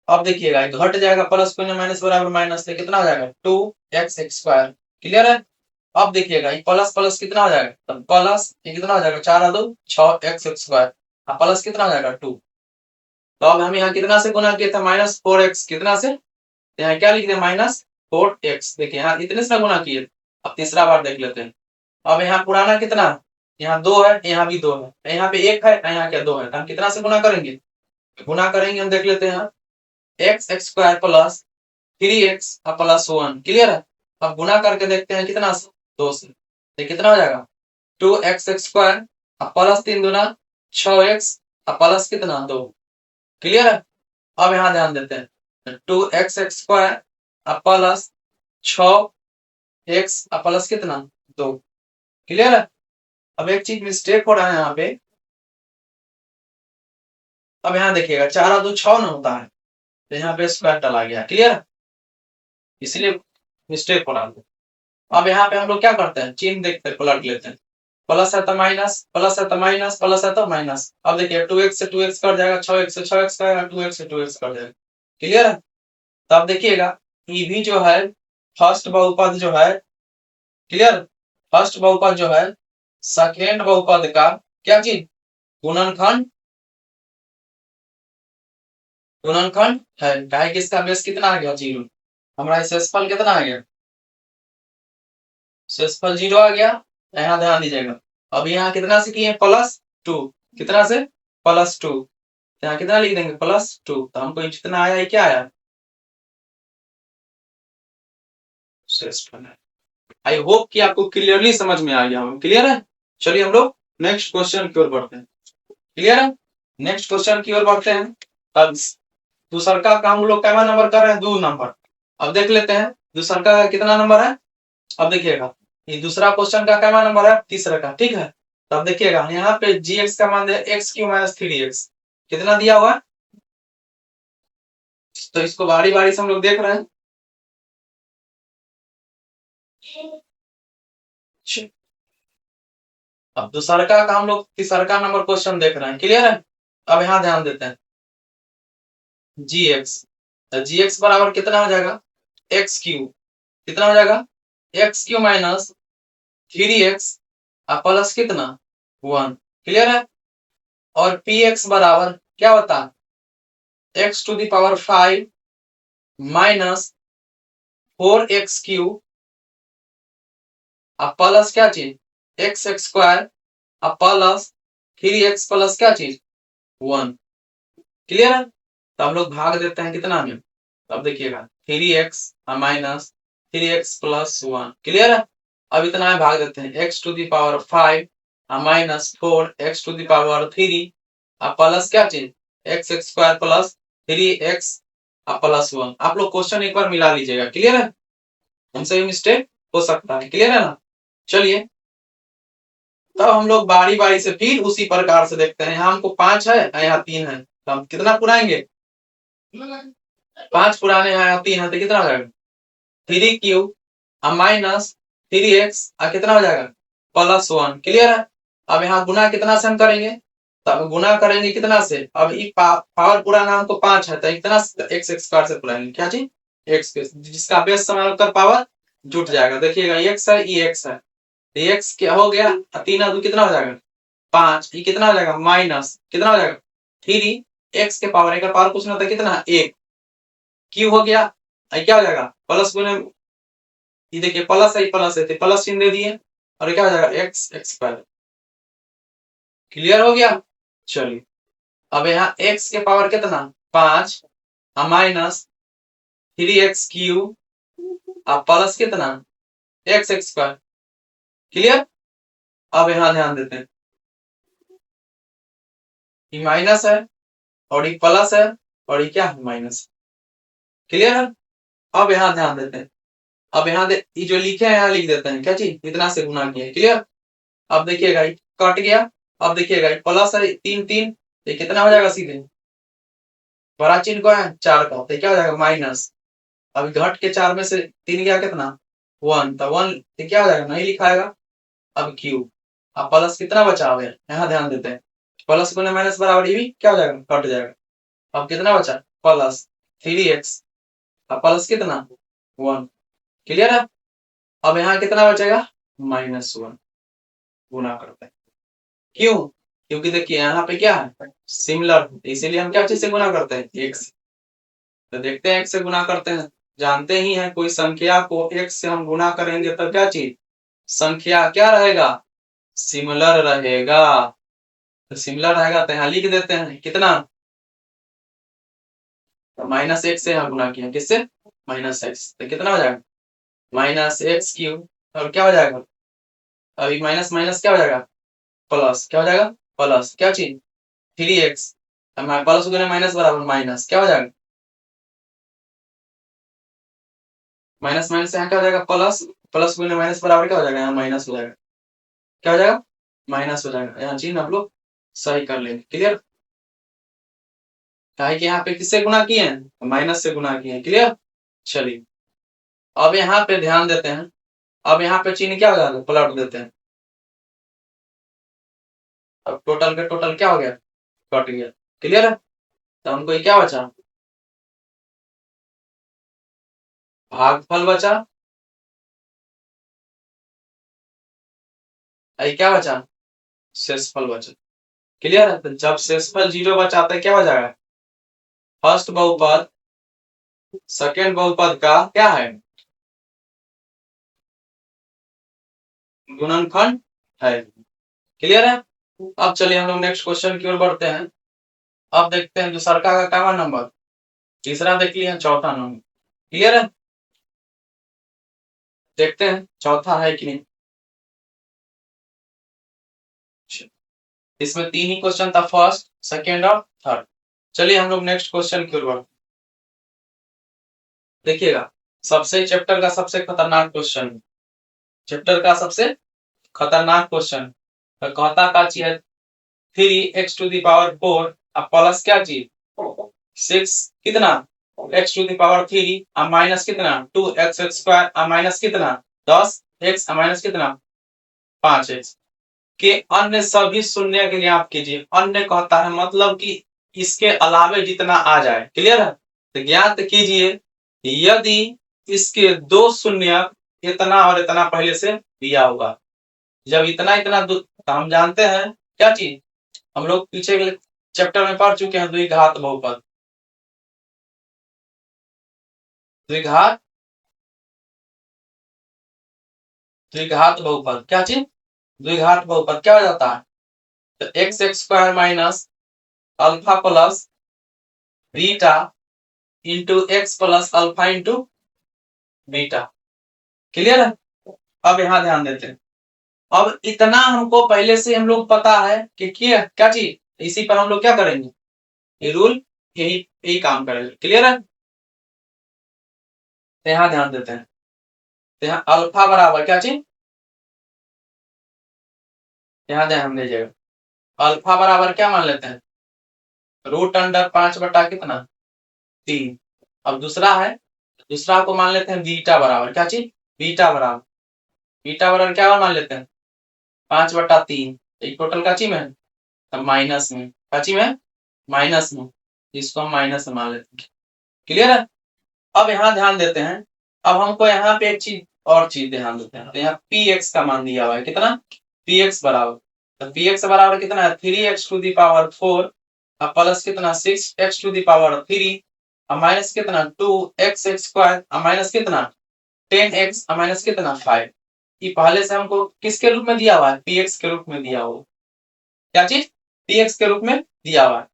अब देखिएगा घट जाएगा प्लस को माइनस बराबर माइनस, तो कितना हो जाएगा 2x स्क्वायर, क्लियर है। अब देखिएगा प्लस प्लस कितना हो जाएगा तो प्लस कितना हो जाएगा 4 और 2 6x स्क्वायर, प्लस कितना हो जाएगा 2, तो अब हम यहाँ कितना से गुना किए थे -4x, कितना से यहाँ क्या लिख दिया -4x, देखिए यहाँ इतने से गुना किए। अब तीसरा बार देख लेते हैं। अब यहाँ पुराना कितना यहाँ 2 है, यहाँ भी 2 है, यहाँ पे 1 है, यहाँ क्या 2 है, तो हम कितना से गुना करेंगे, गुना करेंगे हम देख लेते हैं x square plus 3x plus 1, clear है। अब गुना करके देखते हैं कितना से 2 से, तो कितना हो जाएगा 2x स्क्वायर प्लस 3 दूना 6x प्लस कितना 2, क्लियर है। अब यहाँ ध्यान देते हैं 2x square plus 6x plus कितना 2, क्लियर है। अब एक चीज मिस्टेक हो रहा है यहाँ पे, अब यहाँ देखिएगा 4 और 2 6 न होता है, तो यहाँ पे स्क्वायर टला गया, क्लियर है, इसलिए मिस्टेक हो रहा है। अब यहाँ पे हम लोग क्या करते हैं चिन्ह देखते हैं पलट लेते हैं, प्लस है तो माइनस, प्लस है तो माइनस, प्लस है तो माइनस। अब देखिए 2x से 2x कट जाएगा, 6x से 6x कटेगा, 2x से 2x कट जाएगा, क्लियर है। तो अब देखिएगा ये भी जो है फर्स्ट बहुपद जो है, क्लियर, फर्स्ट बहुपद जो है सेकेंड बहुपद का क्या चीज गुणनखंड, गुणनखंड है, काहे कि इसका बेस कितना आ गया 0, हमारा शेषफल कितना आ गया, शेषफल 0 आ गया। यहाँ ध्यान दीजिएगा अब यहाँ कितना से किए +2, कितना से +2, यहाँ कितना लिख देंगे +2, तो हमको जितना आया है क्या आया शेषफल है। आई होप कि आपको क्लियरली समझ में आ गया होगा, क्लियर है। चलिए हम लोग नेक्स्ट क्वेश्चन की ओर बढ़ते हैं, क्लियर है। नेक्स्ट क्वेश्चन की ओर बढ़ते हैं। अब दूसरा का हम लोग कैवा नंबर कर रहे हैं 2 नंबर। अब देख लेते हैं दूसरा का कितना नंबर है? अब देखिएगा ये दूसरा क्वेश्चन का क्या नंबर है? तीसरा का, ठीक है। तब देखिएगा यहाँ पे gx का मान है x³ - 3x, कितना दिया हुआ है? तो इसको बारी बारी से हम लोग देख रहे हैं। अब दूसरा का हम लोग तीसरा नंबर क्वेश्चन देख रहे हैं, क्लियर है। अब यहाँ ध्यान देते हैं gx, gx बराबर कितना हो जाएगा? x³ कितना हो जाएगा? x³ - 3x प्लस कितना 1, क्लियर है। और px बराबर क्या होता है? x⁵ माइनस 4x³ प्लस क्या चीज? x² प्लस 3x प्लस क्या चीज? 1, क्लियर है। तो हम लोग भाग देते हैं कितना में? अब देखिएगा 3x minus 3x plus 1, clear है। अब इतना में भाग देते हैं x⁵ माइनस 4x⁵ प्लस क्या चीज? x² plus 3x plus 1। आप लोग क्वेश्चन एक बार मिला लीजिएगा, क्लियर है। हमसे भी मिस्टेक हो सकता है, क्लियर है ना। चलिए तब हम लोग बारी बारी से फिर उसी प्रकार से देखते हैं। यहाँ हमको 5 है, यहाँ 3 है, तो हम कितना पुराएंगे? 5 पुराने हैं, यहाँ 3 है, तो कितना हो जाएगा? 3³ माइनस 3x कितना हो जाएगा? प्लस 1, क्लियर है। अब यहाँ गुना कितना से हम करेंगे? तब गुना करेंगे कितना से? अब पावर पुराना हमको 5 है, तो कितना x² से पुराएंगे? क्या चीज? x, जिसका बेस समान होकर पावर जुट जाएगा। देखिएगा x है, ये x है, x क्या हो गया? 3 2 कितना हो जाएगा? 5, ये कितना हो जाएगा? माइनस कितना हो जाएगा? 3 x के पावर, एक पावर कुछ नहीं होता, कितना? 1 क्यों हो गया? क्या हो जाएगा? प्लस गुने, ये देखिए प्लस है, प्लस है, प्लस चिन्ह दे दिए, और क्या हो जाएगा? x², क्लियर हो गया। चलिए अब यहाँ x के पावर कितना? 5 माइनस 3x³ प्लस कितना? x², clear. अब यहाँ ध्यान देते हैं, ये माइनस है और ये प्लस है और ये क्या है? माइनस, क्लियर है। अब यहाँ ध्यान देते हैं, अब यहाँ ये जो लिखे हैं यहाँ लिख देते हैं, क्या चीज? इतना से गुना किया, क्लियर। अब देखिएगा ये कट गया। अब देखिएगा ये प्लस है 3 3, ये कितना हो जाएगा? सीधे बड़ा चिन्ह को है 4 का, तो क्या हो जाएगा? माइनस। अब घट के 4 में से 3 गया कितना? 1, तो 1 क्या हो जाएगा? नहीं लिखाएगा। अब क्यूब, अब प्लस कितना बचा हुआ है? यहाँ ध्यान देते हैं, प्लस गुना माइनस बराबर, ये भी क्या हो जाएगा? कट जाएगा। अब कितना बचा? प्लस 3x प्लस कितना? 1, क्लियर है। अब यहाँ कितना बचेगा? -1, गुना करते हैं, क्यों? क्योंकि देखिए यहाँ पे क्या है? सिमिलर, इसीलिए हम क्या चीज से गुना करते हैं? x। तो देखते हैं x से गुना करते हैं, जानते ही हैं कोई संख्या को x से हम गुना करेंगे तो क्या चीज? संख्या क्या रहेगा? सिमिलर रहेगा। तो सिमिलर रहेगा तो यहाँ लिख देते हैं कितना? तो -x से यहाँ गुना किया, किससे? -x, तो कितना हो जाएगा? -x³ और क्या हो जाएगा? अभी माइनस माइनस क्या हो जाएगा? प्लस, क्या हो जाएगा? प्लस क्या चीज? 3x, प्लस गुना माइनस बराबर माइनस, क्या हो जाएगा? माइनस माइनस यहाँ क्या हो जाएगा? प्लस, प्लस गुना माइनस बराबर क्या हो जाएगा? यहाँ माइनस हो जाएगा, क्या हो जाएगा? माइनस हो जाएगा। यहाँ चिन्ह आप लोग सही कर लेंगे, क्लियर। क्या है कि यहाँ पे किससे गुना किए हैं? माइनस से गुना किए हैं, क्लियर। चलिए अब यहाँ पे ध्यान देते हैं, अब यहाँ पे चिन्ह क्या हो जाएगा? पलट देते हैं। अब टोटल के टोटल क्या हो गया? कट गया, क्लियर है। तो हमको क्या बचा? भागफल बचा, क्या बचा? शेषफल बचा, क्लियर है। तो जब शेषफल 0 बचाता है क्या हो जाएगा? फर्स्ट बहुपद सेकेंड बहुपद का क्या है? गुणनखंड है, क्लियर है। अब चलिए हम लोग नेक्स्ट क्वेश्चन की ओर बढ़ते हैं। अब देखते हैं दूसरा का क्या नंबर? तीसरा देख लिया, चौथा नंबर, क्लियर है। देखते हैं चौथा है कि नहीं। इसमें 3 ही क्वेश्चन था, फर्स्ट सेकेंड और थर्ड। चलिए हम लोग नेक्स्ट क्वेश्चन की ओर बढ़ते हैं। देखिएगा सबसे चैप्टर का सबसे खतरनाक क्वेश्चन, चैप्टर का सबसे खतरनाक क्वेश्चन। तो कहता का चीज है 3x⁴ अब प्लस क्या चीज 6 कितना x⁴ अब माइनस कितना 2x² अब माइनस कितना 10x अब माइनस कितना 5x के अन्य सभी शून्य के लिए आप कीजिए। अन्य कहता है मतलब कि इसके अलावे जितना आ जाए। क्लियर है? तो ज्ञात कीजिए यदि इसके दो शून्य इतना और इतना पहले से दिया होगा। जब इतना इतना तो हम जानते हैं क्या चीज, हम लोग पीछे के चैप्टर में पढ़ चुके हैं द्विघात बहुपद। द्विघात द्विघात बहुपद क्या चीज, द्विघात बहुपद क्या हो जाता है तो x² minus alpha plus beta into x plus alpha into beta. Clear है? अब यहाँ ध्यान देते हैं। अब इतना हमको पहले से हम लोग पता है कि क्या चीज, इसी पर हम लोग क्या करेंगे, ये रूल यही यही काम करेंगे। क्लियर है? तो यहाँ ध्यान देते हैं। तो यहाँ अल्फा बराबर क्या चीज, यहाँ ध्यान दीजिएगा। अल्फा बराबर क्या मान लेते हैं √5 बटा कितना 3। अब दूसरा है, दूसरा को मान लेते हैं बीटा बराबर क्या चीज, बीटा बराबर क्या मान लेते हैं 5/3। एक टोटल का चीज में अब माइनस में काची में माइनस में, इसको हम माइनस में मान लेते हैं। क्लियर है? अब यहाँ ध्यान देते हैं। अब हमको यहाँ पे एक चीज और चीज ध्यान देते हैं। तो यहाँ px का मान दिया हुआ है कितना px बराबर, तो px बराबर कितना है 3x⁴ अब प्लस कितना 6x⁴ अब माइनस कितना 2x² अब माइनस कितना 10x अब माइनस कितना 5। ये पहले से हमको किसके रूप में दिया हुआ है px के रूप में दिया हुआ, क्या चीज px के रूप में दिया हुआ है।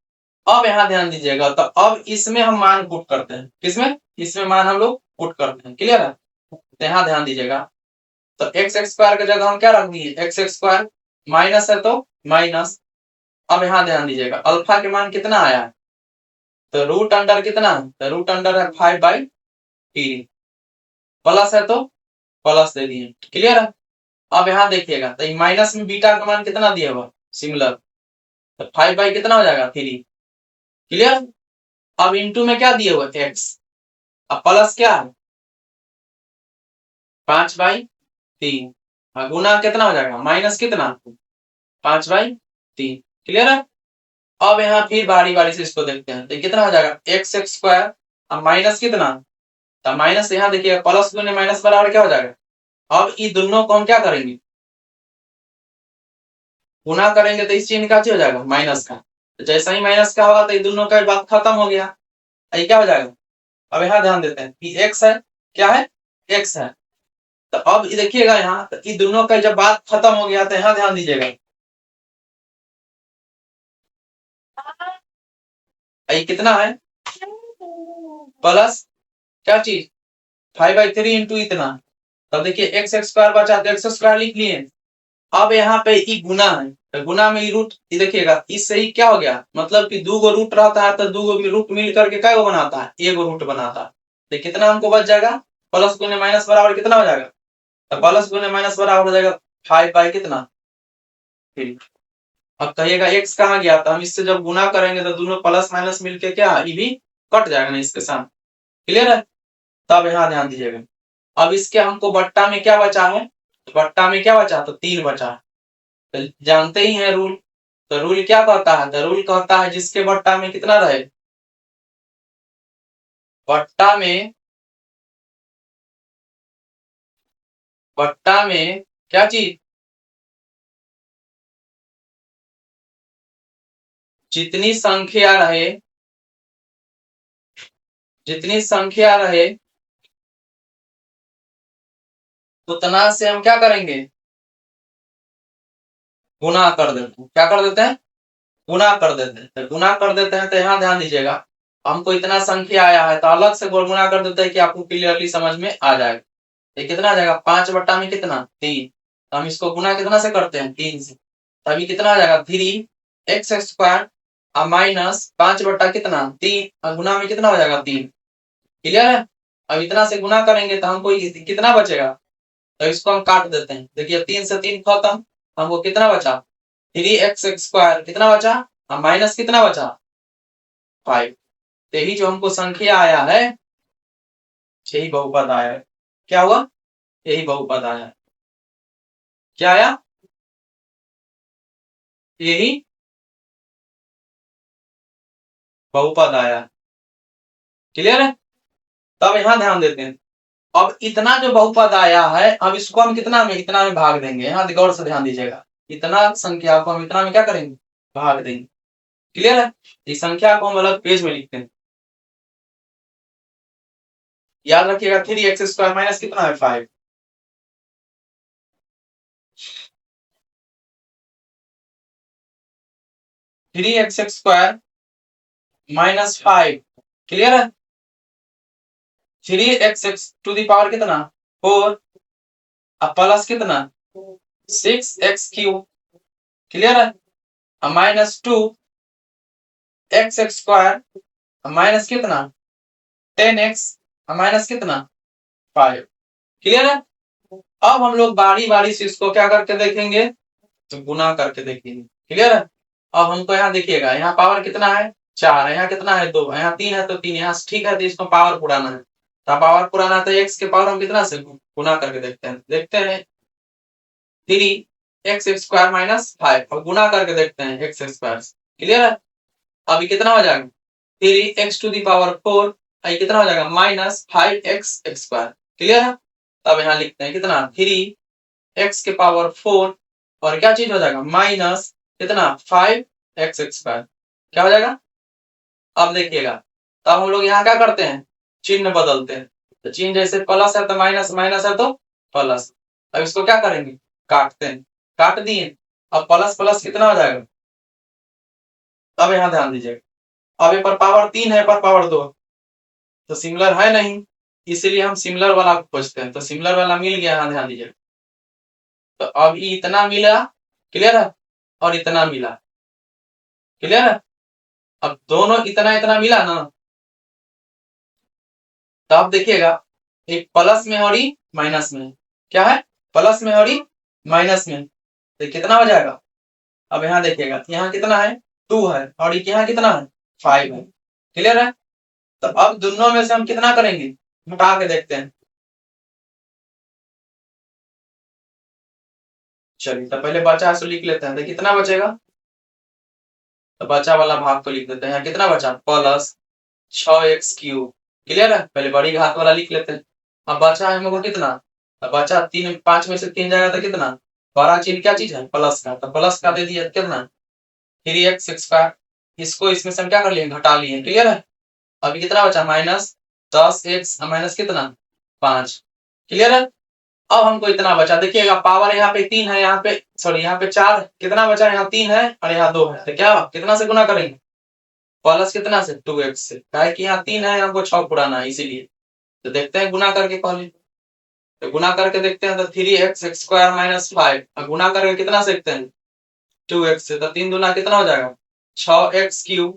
अब यहाँ ध्यान दीजिएगा। तो अब इसमें हम मान पुट करते हैं, किसमें, इसमें मान हम लोग पुट करते हैं। क्लियर है? तो यहाँ ध्यान दीजिएगा। तो x² की जगह हम क्या रख दिए x² माइनस है तो माइनस। अब यहाँ ध्यान दीजिएगा अल्फा के मान कितना आया है तो रूट अंडर कितना, तो रूट अंडर है 5/3 प्लस है तो प्लस दे दिए। क्लियर है? अब यहाँ देखिएगा तो माइनस में बीटा का मान कितना दिया हुआ सिमिलर, तो 5 कितना हो जाएगा 3। क्लियर? अब इंटू में क्या दिए हुआ x, अब प्लस क्या है 5/3 गुना कितना हो जाएगा माइनस कितना 5/3। क्लियर है? अब यहाँ फिर बारी बारी से इसको देखते हैं तो कितना हो जाएगा x² अब माइनस कितना, तो माइनस यहाँ देखिए प्लस गुने माइनस बराबर क्या हो जाएगा। अब ये दोनों को हम क्या करेंगे गुना करेंगे तो इस चिन्ह का हो जाएगा माइनस का, तो जैसा ही माइनस का होगा तो ये दोनों का बात खत्म हो गया। ये क्या हो जाएगा, अब यहाँ ध्यान देते हैं कि x है, क्या है x है। तो अब देखिएगा यहाँ तो ये दोनों का जब बात खत्म हो गया तो यहाँ ध्यान दीजिएगा ये कितना है प्लस क्या चीज 5/3 इंटू इतना। तब देखिए x² बचा तो x² लिख लिए। अब यहाँ पे ई गुना है तो गुना में रूट देखिएगा इससे ही क्या हो गया, मतलब कि दो गो रूट रहता है तो दो गो रूट मिल करके क्या गो बनाता है एक रूट बनाता है। तो कितना हमको बच जाएगा प्लस गुने माइनस बराबर कितना हो जाएगा, तो प्लस गुने माइनस बराबर हो जाएगा 5 कितना 3। अब कहिएगा x कहाँ गया, तो हम इससे जब गुना करेंगे तो दोनों प्लस माइनस मिलके क्या ये भी कट जाएगा ना इसके साथ। क्लियर है? तब यहाँ ध्यान दीजिएगा। अब इसके हमको बट्टा में क्या बचा है, बट्टा में क्या बचा तो 3 बचा। तो जानते ही हैं रूल, तो रूल क्या कहता है, तो रूल कहता है जिसके बट्टा में कितना रहे, बट्टा में क्या चीज जितनी संख्या रहे उतना से हम क्या करेंगे गुना कर देते हैं। क्या कर देते हैं गुना कर देते हैं। तो गुना कर देते हैं तो यहाँ ध्यान दीजिएगा हमको इतना संख्या आया है तो अलग से गुना कर देते हैं कि आपको क्लियरली समझ में आ जाएगा। ये कितना आ जाएगा 5 बट्टा में कितना 3, तो हम इसको गुना कितना से करते हैं 3 से, तभी कितना आ जाएगा 3x² अब माइनस 5 बट्टा कितना 3 गुना में कितना हो जाएगा 3। क्लियर है? अब इतना से गुना करेंगे तो हमको कितना बचेगा, तो इसको हम काट देते हैं। देखिए 3 से 3 खत्म, हमको कितना बचा 3x² कितना बचा, माइनस कितना बचा 5। यही जो हमको संख्या आया है यही बहुपद आया है। क्या हुआ, यही बहुपद आया है। क्या आया, यही बहुपद आया। क्लियर है। तब यहां ध्यान देते हैं, अब इतना जो बहुपद आया है अब इसको हम इतना में भाग देंगे। यहाँ गौर से ध्यान दीजिएगा, इतना संख्या को हम इतना में क्या करेंगे, भाग देंगे। क्लियर है। इस संख्या को हम अलग पेज में लिखते हैं। याद रखिएगा 3x² माइनस कितना है 5। 3x² minus 5। क्लियर है। 3x टू दी पावर कितना 4 अब प्लस कितना 6x³ क्लियर है। माइनस 2x² माइनस कितना 10x माइनस कितना 5। क्लियर है। अब हम लोग बारी बारी से इसको क्या करके देखेंगे, तो गुना करके देखेंगे। क्लियर है। अब हमको यहाँ देखिएगा, यहाँ पावर कितना है 4 है, यहाँ कितना है 2, यहाँ 3 है तो 3, यहाँ ठीक है तो इसको पावर पुराना है। तो पावर पुराना है तो x के पावर हम कितना से गुना करके देखते हैं 3x² माइनस 5 और गुना करके देखते हैं x²। क्लियर है। अभी कितना हो जाएगा 3x टू दी पावर 4 कितना हो जाएगा माइनस 5x²। क्लियर है। तब यहाँ लिखते हैं कितना 3x के पावर 4 और क्या चीज हो जाएगा माइनस कितना 5x²। क्या हो जाएगा, अब देखिएगा। तब हम लोग यहाँ क्या करते हैं, चिन्ह बदलते हैं। तो चिन्ह जैसे प्लस है तो माइनस, माइनस है तो प्लस। अब इसको क्या करेंगे, काटते हैं। काट दिए, अब प्लस प्लस कितना हो जाएगा। अब यहाँ ध्यान दीजिएगा, अब ये पर पावर 3 है, पर पावर 2 तो सिमिलर है नहीं, इसलिए हम सिमिलर वाला खोजते हैं। तो सिमिलर वाला मिल गया, यहाँ ध्यान दीजिएगा। तो अब इतना मिला, क्लियर है, और इतना मिला। क्लियर है। अब दोनों इतना इतना मिला ना, तो आप देखिएगा एक प्लस में और माइनस में। क्या है, प्लस में और माइनस में, तो कितना हो जाएगा। अब यहाँ देखिएगा, यहाँ कितना है 2 है और यहाँ कितना है 5 है। क्लियर है। तो अब दोनों में से हम कितना करेंगे, घटा के देखते हैं। चलिए तो पहले बचा से लिख लेते हैं, तो कितना बचेगा, तो बचा वाला भाग को लिख देते हैं। कितना बचा प्लस 6x³। क्लियर है। पहले बड़ी घात वाला लिख लेते हैं। अब बचा है हमको कितना, अब बचा 3, 5 में से 3 जाएगा तो कितना, बड़ा चिन्ह क्या चीज है प्लस का, तो प्लस का दे दिया कितना 3x²। इसको इसमें से हम क्या कर लिए, घटा लिए। क्लियर है। अभी कितना बचा माइनस 10x माइनस कितना 5। क्लियर है। अब हमको इतना बचा, देखिएगा पावर यहाँ पे 3 है, यहाँ पे सॉरी यहाँ पे 4, कितना बचा यहाँ 3 है और यहाँ 2 है, तो क्या कितना से गुना करेंगे, प्लस कितना से 2x से, क्या कि यहाँ 3 है, हमको 6 पुराना है इसीलिए। तो देखते हैं गुना करके पहले, तो गुना करके देखते हैं तो 3x² माइनस 5 गुना करके कितना सीखते हैं 2x से, तो 3 दूना कितना हो जाएगा 6x³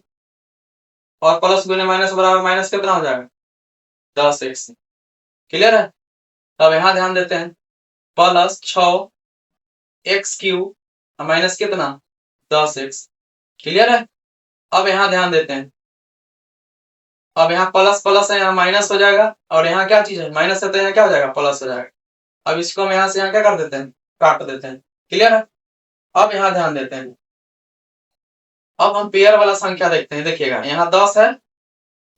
और प्लस गुने माइनस बराबर माइनस कितना हो जाएगा 10x। क्लियर है। तब यहाँ ध्यान देते हैं, प्लस 6x³ माइनस कितना 10x। क्लियर है। अब यहाँ ध्यान देते हैं, अब यहाँ प्लस प्लस है, यहाँ माइनस हो जाएगा, और यहाँ क्या चीज है माइनस है तो यहाँ क्या हो जाएगा प्लस हो जाएगा। अब इसको हम यहाँ से यहाँ क्या कर देते हैं, काट देते हैं। क्लियर है। अब यहाँ ध्यान देते हैं, अब हम पेयर वाला संख्या देखते हैं। देखिएगा यहाँ 10 है,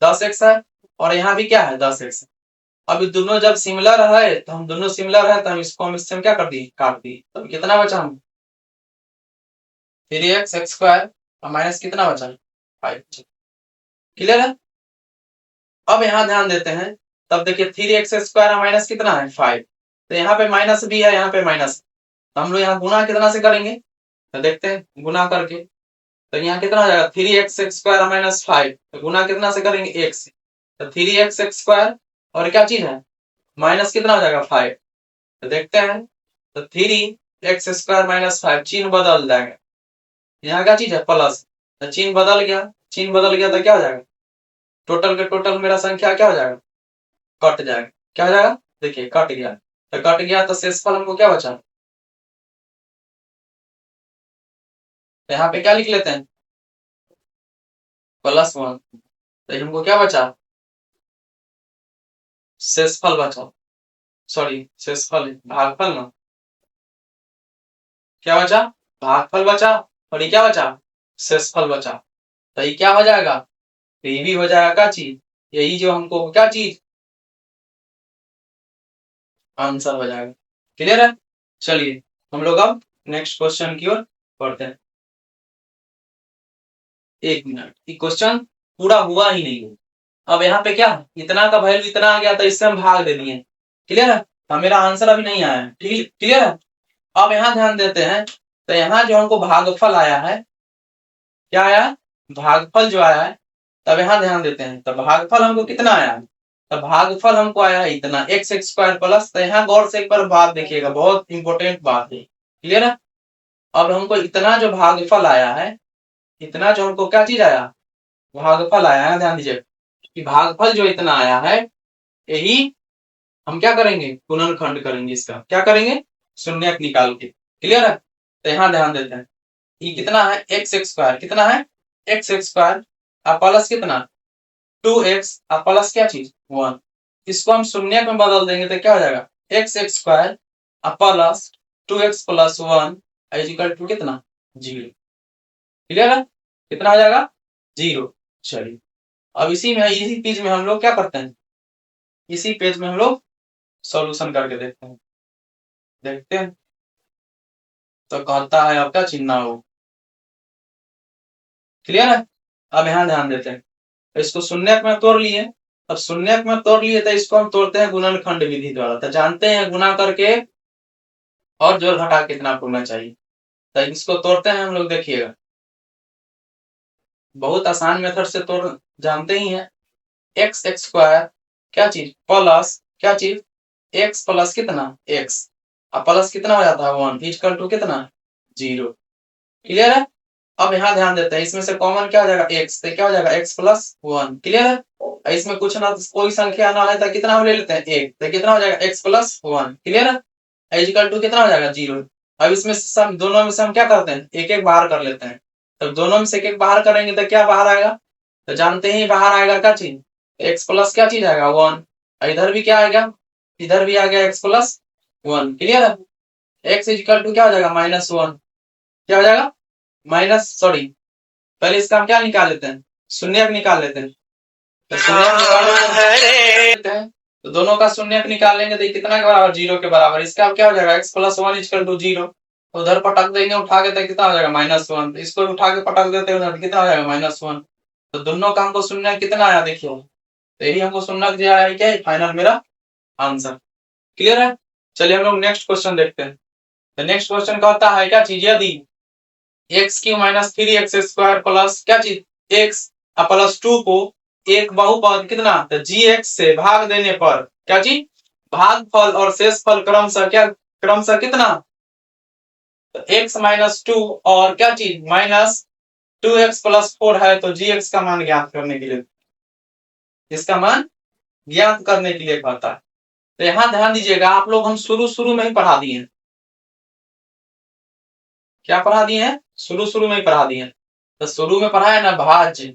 10x है, और यहाँ भी क्या है 10x। अभी दोनों जब सिमिलर है तो हम दोनों सिमिलर है तो हम इसको हम इससे हम क्या कर दिए, काट दिए। तो कितना बचा हम 3x² और माइनस कितना बचा 5। क्लियर है। अब यहाँ ध्यान देते हैं, तब देखिए 3x² माइनस कितना है 5, तो यहाँ पे माइनस भी है, यहाँ पे माइनस, तो हम लोग यहाँ गुना कितना से करेंगे, तो देखते हैं गुना करके, तो यहाँ कितना हो जाएगा 3x² माइनस 5, तो गुना कितना से करेंगे 1 से, तो 3x² और क्या चीज है माइनस कितना हो जाएगा 5, तो देखते हैं तो 3x² माइनस 5 चिन्ह बदल जाएगा। यहाँ क्या चीज है प्लस, तो चिन्ह बदल गया, चिन्ह बदल गया तो क्या हो जाएगा टोटल के टोटल मेरा संख्या क्या हो जाएगा कट जाएगा। क्या हो जाएगा? देखिए कट गया, तो कट गया तो शेषफल हमको क्या बचा? तो यहाँ पे क्या लिख लेते हैं? +1। तो हमको क्या बचा? शेषफल बचा। सॉरी शेषफल भागफल ना, क्या बचा? भागफल बचा। और ये क्या बचा? शेषफल बचा। तो ये क्या हो जाएगा? तो ये भी हो जाएगा क्या चीज? यही जो हमको क्या चीज आंसर हो जाएगा। क्लियर है? चलिए हम लोग अब नेक्स्ट क्वेश्चन की ओर बढ़ते हैं। 1 मिनट, ये क्वेश्चन पूरा हुआ ही नहीं है। अब यहाँ पे क्या इतना का वैल्यू इतना आ गया तो इससे हम भाग दे दिए। क्लियर है? तो मेरा आंसर अभी नहीं आया है। ठीक क्लियर है? अब यहाँ ध्यान देते हैं, तो यहाँ जो हमको भागफल आया है, क्या आया? भागफल जो आया है, तब यहाँ ध्यान देते हैं, तब भागफल हमको कितना आया है? तब भागफल हमको आया है इतना x² प्लस। तो यहाँ गौर से एक बार बात देखिएगा, बहुत इंपॉर्टेंट बात है। क्लियर है? अब हमको इतना जो भागफल आया है, इतना जो हमको क्या चीज आया? भागफल आया है। ध्यान दीजिए कि भागफल जो इतना आया है, यही हम क्या करेंगे? गुणनखंड करेंगे। इसका क्या करेंगे? शून्यक निकाल के। क्लियर है? तो यहाँ ध्यान देते हैं, ये कितना है? x² कितना है? x² और प्लस कितना? 2x और प्लस क्या चीज? 1। इसको हम शून्यक में बदल देंगे तो क्या हो जाएगा? x² और प्लस 2x + 1 इक्वल टू कितना? 0। क्लियर है? कितना हो जाएगा? 0। चलिए अब इसी पेज में हम लोग क्या करते हैं? इसी पेज में हम लोग सॉल्यूशन करके देखते हैं। देखते हैं तो कहता है आपका चिन्ह हो। क्लियर है? अब यहाँ ध्यान देते हैं, इसको शून्यक में तोड़ लिए। अब शून्यक में तोड़ लिए तो इसको हम तोड़ते हैं गुणनखंड विधि द्वारा। तो जानते हैं गुना करके और जोड़ घटा कितना होना चाहिए। तो इसको तोड़ते हैं हम लोग, देखिएगा बहुत आसान मेथड से तोड़, जानते ही हैं। x² क्या चीज? प्लस क्या चीज? x प्लस कितना? x और प्लस कितना हो जाता है? 1 इक्वल टू कितना? 0। क्लियर है? अब यहाँ ध्यान देते हैं, इसमें से कॉमन क्या हो जाएगा? x। तो क्या हो जाएगा? x + 1। क्लियर है? इसमें कुछ ना कोई संख्या ना है तो कितना हम ले लेते हैं? 1। तो कितना हो जाएगा? x + 1। क्लियर है? इक्वल टू कितना हो जाएगा? 0। अब इसमें सम, दोनों में से हम क्या करते हैं? एक एक बाहर कर लेते हैं। तब दोनों में से एक एक बाहर करेंगे तो क्या बाहर आएगा? तो जानते ही बाहर आएगा क्या चीज? x प्लस क्या चीज आएगा? 1। इधर भी क्या आएगा? इधर भी आ गया x + 1। क्लियर है? x इक्वल टू क्या हो जाएगा? -1। क्या हो जाएगा? माइनस, सॉरी पहले इसका हम क्या निकाल लेते हैं? शून्यक निकाल लेते हैं। तो शून्यक निकालते हैं, तो दोनों का शून्यक निकालेंगे तो ये कितना के बराबर? 0 के बराबर। इसका क्या हो जाएगा? x + 1 equal to 0। उधर पटक देंगे उठा के तो कितना हो जाएगा? -1। तो इसको उठा के पटक देते हैं उधर, कितना हो जाएगा? -1। तो दोनों का हमको शून्यक कितना आया देखिए, तो यही हमको शून्यक दिया है। क्या फाइनल मेरा आंसर। क्लियर है? चलिए हम लोग नेक्स्ट क्वेश्चन देखते हैं। तो नेक्स्ट क्वेश्चन कहता है क्या चीज? यदि x³ - 3x² प्लस क्या चीज? x + 2 को एक बहुपद कितना? तो gx से भाग देने पर क्या चीज? भागफल और शेषफल क्रमशः क्या? क्रमशः कितना? तो x - 2 और क्या चीज? -2x + 4 है। तो gx का मान ज्ञात करने के लिए, इसका मान ज्ञात करने के लिए कहता है। तो यहाँ ध्यान दीजिएगा, आप लोग हम शुरू में ही पढ़ा दिए हैं। क्या पढ़ा दिए हैं? शुरू में ही पढ़ा दिए हैं। तो शुरू में पढ़ा है ना, भाज्य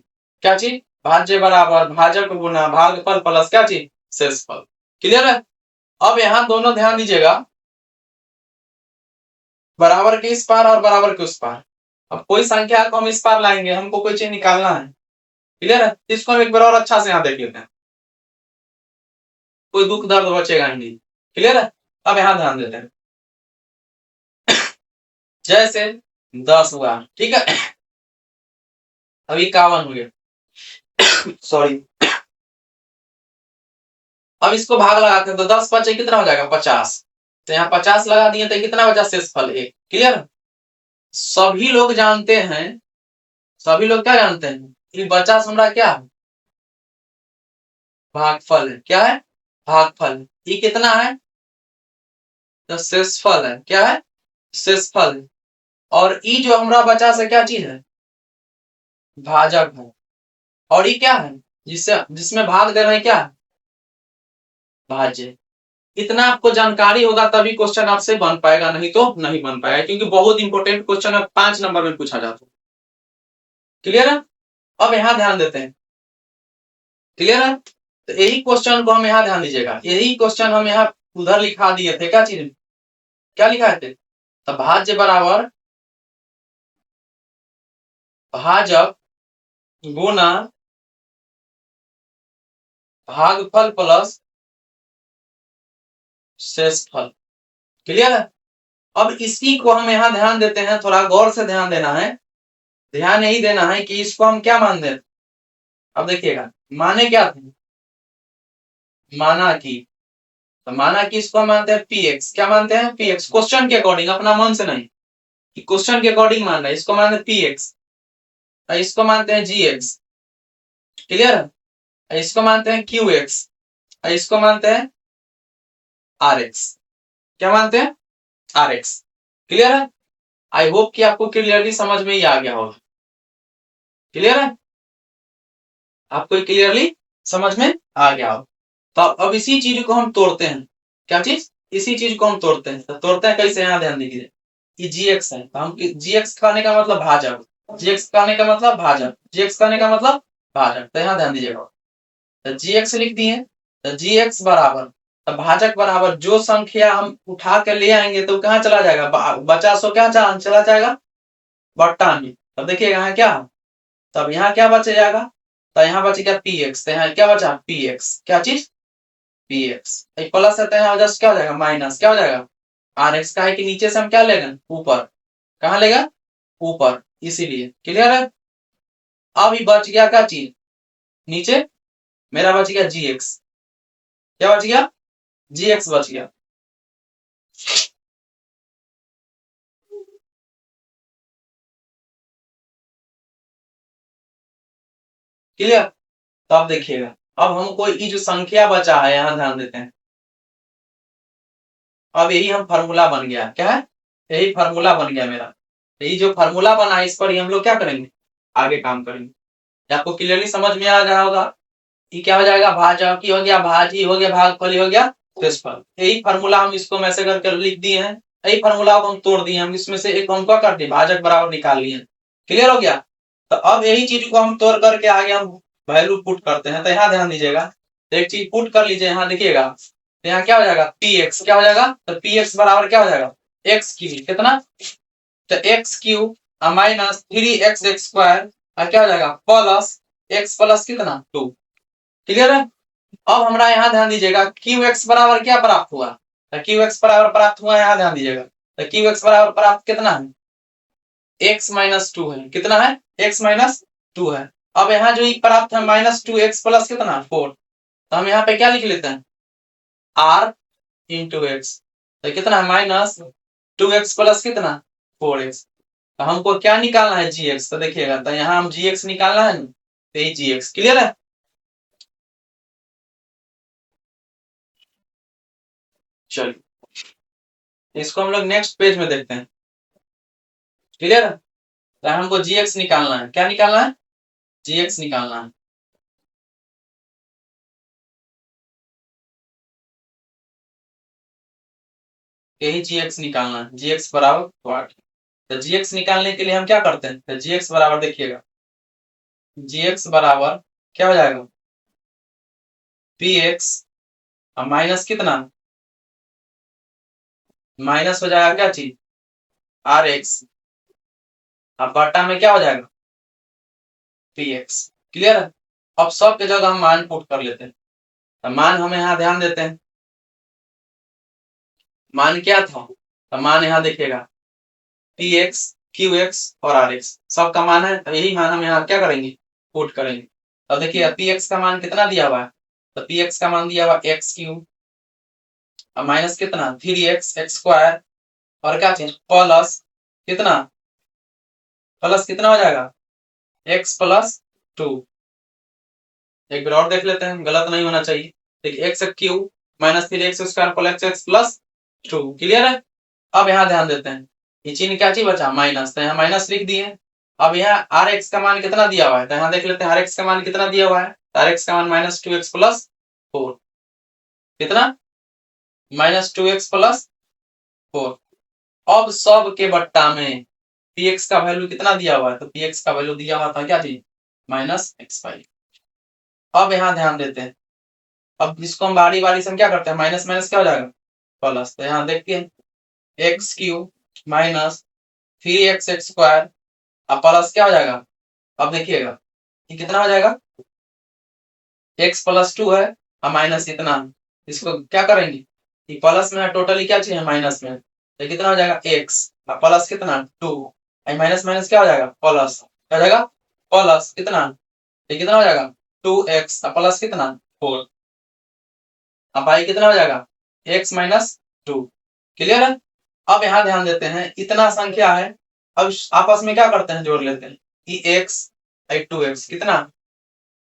क्या चीज? भाज्य बराबर भाजक गुना भागफल प्लस क्या चीज? शेषफल। क्लियर है? अब यहाँ दोनों ध्यान दीजिएगा, बराबर के इस पार और बराबर के उस पार। अब कोई संख्या को हम इस पार लाएंगे, हमको कोई चीज निकालना है। क्लियर है? इसको हम एक बार और अच्छा से यहाँ देख लेते हैं, कोई दुख दर्द बचेगा ही नहीं। क्लियर है? अब यहाँ ध्यान देते हैं, जैसे 10 हुआ, ठीक है, अब 51 हो गया, सॉरी। अब इसको भाग लगाते हैं तो 10 बचे कितना हो जाएगा? 50। तो यहाँ 50 लगा दिए तो कितना बचा? शेषफल 1। क्लियर? सभी लोग जानते हैं, सभी लोग क्या जानते हैं कि 50 हमारा क्या है? भागफल है। क्या है? भागफल। ये कितना है? तो शेषफल है। क्या है? शेषफल। और ई जो हमारा बचा से क्या चीज है? भाजक है। और ये क्या है? जिसमें भाग दे रहे हैं क्या? भाज्य। इतना आपको जानकारी होगा तभी क्वेश्चन आपसे बन पाएगा, नहीं तो नहीं बन पाएगा, क्योंकि बहुत इंपॉर्टेंट क्वेश्चन है, 5 नंबर में पूछा जाता है। क्लियर है? अब यहाँ ध्यान देते हैं। क्लियर है? तो यही क्वेश्चन को हम यहाँ ध्यान दीजिएगा, यही क्वेश्चन हम यहाँ उधर लिखा दिए थे। क्या चीज, क्या लिखा थे? तो भाज्य बराबर भाजक गुना भागफल प्लस शेषफल। क्लियर है? अब इसी को हम यहाँ ध्यान देते हैं, थोड़ा गौर से ध्यान देना है। ध्यान यही देना है कि इसको हम क्या मान दें। अब देखिएगा, माने क्या थे, माना कि, तो माना कि इसको हम मानते हैं पी एक्स। क्या मानते हैं? P x. क्वेश्चन के अकॉर्डिंग, अपना मन से नहीं, कि क्वेश्चन के अकॉर्डिंग मान रहे हैं। इसको मानते हैं पी एक्स, इसको मानते हैं जी एक्स। क्लियर है? इसको मानते हैं क्यू एक्स, इसको मानते हैं आर एक्स। क्या मानते हैं? Are x. क्लियर है? आई होप कि आपको क्लियरली समझ में ही आ गया होगा। क्लियर है? आपको क्लियरली समझ में आ गया हो। तो अब इसी चीज को हम तोड़ते हैं। क्या चीज? इसी चीज को हम तोड़ते हैं। तो तोड़ते हैं कैसे, यहाँ ध्यान दीजिए। ये जी एक्स है, तो हम जी एक्स कहने का मतलब भाजक, जी एक्स कहने का मतलब भाजक, जी एक्स कहने का मतलब भाजक। तो यहाँ ध्यान दीजिएगा, तो जी एक्स लिख दिए। तो जी एक्स बराबर, तो भाजक बराबर जो संख्या हम उठा के ले आएंगे तो कहाँ चला जाएगा, बचा सो क्या चला जाएगा, बट्टा में। तब देखिएगा यहाँ क्या, तब यहाँ क्या बच जाएगा, तो यहाँ बच गया पी एक्स। तो यहाँ क्या बचा, पी एक्स। क्या चीज? P x. प्लस है तो यहाँ जस्ट क्या हो जाएगा, माइनस। क्या हो जाएगा, आर एक्स। का है कि नीचे से हम क्या लेगा, ऊपर। कहाँ लेगा, ऊपर, इसीलिए। क्लियर है? अभी बच गया क्या चीज, नीचे मेरा बच गया जी एक्स। क्या बच गया, जी एक्स बच गया। क्लियर? तो अब देखिएगा, अब हमको ये जो संख्या बचा है, यहाँ ध्यान देते हैं। अब यही हम फार्मूला बन गया, क्या है, यही फार्मूला बन गया मेरा। यही जो फार्मूला बना है, इस पर ही हम लोग क्या करेंगे, आगे काम करेंगे। आपको क्लियरली समझ में आ गया होगा। ये क्या हो जाएगा, भाजक हो गया, भाजी हो गया, भागफल हो गया, शेषफल। यही फार्मूला हम इसको मैसे करके लिख दिए हैं। यही फार्मूला को हम तोड़ दिए, हम इसमें से एक हम क्या कर दिए, भाजक बराबर निकाल लिए। क्लियर हो गया? तो अब यही चीज को हम तोड़ करके आगे हम वैल्यू पुट करते हैं। तो यहाँ ध्यान दीजिएगा, एक चीज पुट कर लीजिए, यहाँ देखिएगा। तो यहाँ क्या हो जाएगा, पी एक्स। क्या हो जाएगा, तो पी एक्स बराबर क्या हो जाएगा, एक्स क्यू। कितना, तो x Q minus 3x square, क्या हो जाएगा, प्लस एक्स प्लस कितना 2। क्लियर है? अब हमारा यहाँ ध्यान दीजिएगा, क्यू एक्स बराबर क्या प्राप्त हुआ, तो क्यू एक्स बराबर प्राप्त हुआ, यहाँ ध्यान दीजिएगा। तो क्यू एक्स बराबर प्राप्त कितना है, x माइनस 2 है। कितना है, x माइनस 2 है। अब यहाँ जो प्राप्त है माइनस 2 एक्स प्लस कितना 4। तो हम यहाँ पे क्या लिख लेते हैं, r इंटू एक्स। तो कितना है, माइनस 2x प्लस कितना 4x। तो हमको क्या निकालना है, जी एक्स। तो देखिएगा, तो यहाँ हम जी एक्स निकालना है, तो ये जी एक्स। क्लियर है? चलिए इसको हम लोग नेक्स्ट पेज में देखते हैं। क्लियर है? तो हमको जी एक्स निकालना है। क्या निकालना है, जी एक्स निकालना है। यही जी एक्स निकालना है, जी एक्स बराबर व्हाट। तो जी एक्स निकालने के लिए हम क्या करते हैं, तो जी एक्स बराबर देखिएगा, जी एक्स बराबर क्या हो जाएगा, पी एक्स माइनस कितना, माइनस हो जाएगा क्या चीज, आर एक्स। अब बटा में क्या हो जाएगा, पी एक्स। क्लियर है? अब सब के जगह हम मान पुट कर लेते हैं। तो मान हम यहाँ ध्यान देते हैं, मान क्या था, तो मान यहाँ देखिएगा, पी एक्स, क्यू एक्स और आर एक्स सबका मान है। तो यही मान हम यहाँ क्या करेंगे, पुट करेंगे। अब देखिए पी एक्स का मान कितना दिया हुआ है, तो पी एक्स का मान दिया हुआ एक्स क्यू माइनस कितना 3x स्क्वायर, और क्या चीज प्लस कितना, प्लस कितना हो जाएगा, x प्लस 2। एक बार और देख लेते हैं, गलत नहीं होना चाहिए। देखिए x Q minus 3x square plus x plus 2। Clear है? अब यहाँ ध्यान देते हैं, ये चिन्ह क्या चीज बचा, माइनस। तो यहाँ माइनस लिख दिए। अब यहाँ आर एक्स का मान कितना दिया हुआ है, तो यहाँ देख लेते हैं आर एक्स का मान कितना दिया हुआ है। आर एक्स का मान माइनस 2x प्लस 4। कितना -2x + 4। अब सब के बट्टा में px का वैल्यू कितना दिया हुआ है, तो px का वैल्यू दिया हुआ था क्या चीज -x/। अब यहाँ ध्यान देते हैं, अब इसको हम बारी बारी से हम क्या करते हैं, माइनस माइनस क्या हो जाएगा प्लस। तो यहाँ देखते हैं x³ - 3x² अब प्लस क्या हो जाएगा, अब देखिएगा ये कितना हो जाएगा, x + 2 है और माइनस इतना, इसको क्या करेंगे, ये प्लस में है टोटली क्या चाहिए माइनस में, तो कितना हो जाएगा x और प्लस कितना 2, माइनस माइनस क्या हो जाएगा प्लस, क्या हो जाएगा प्लस कितना, ये कितना हो जाएगा 2x और प्लस कितना 4, अब भाई कितना हो जाएगा x - 2। क्लियर है। अब यहाँ ध्यान देते हैं इतना संख्या है, अब आपस में क्या करते हैं जोड़ लेते हैं, ये x 2x कितना,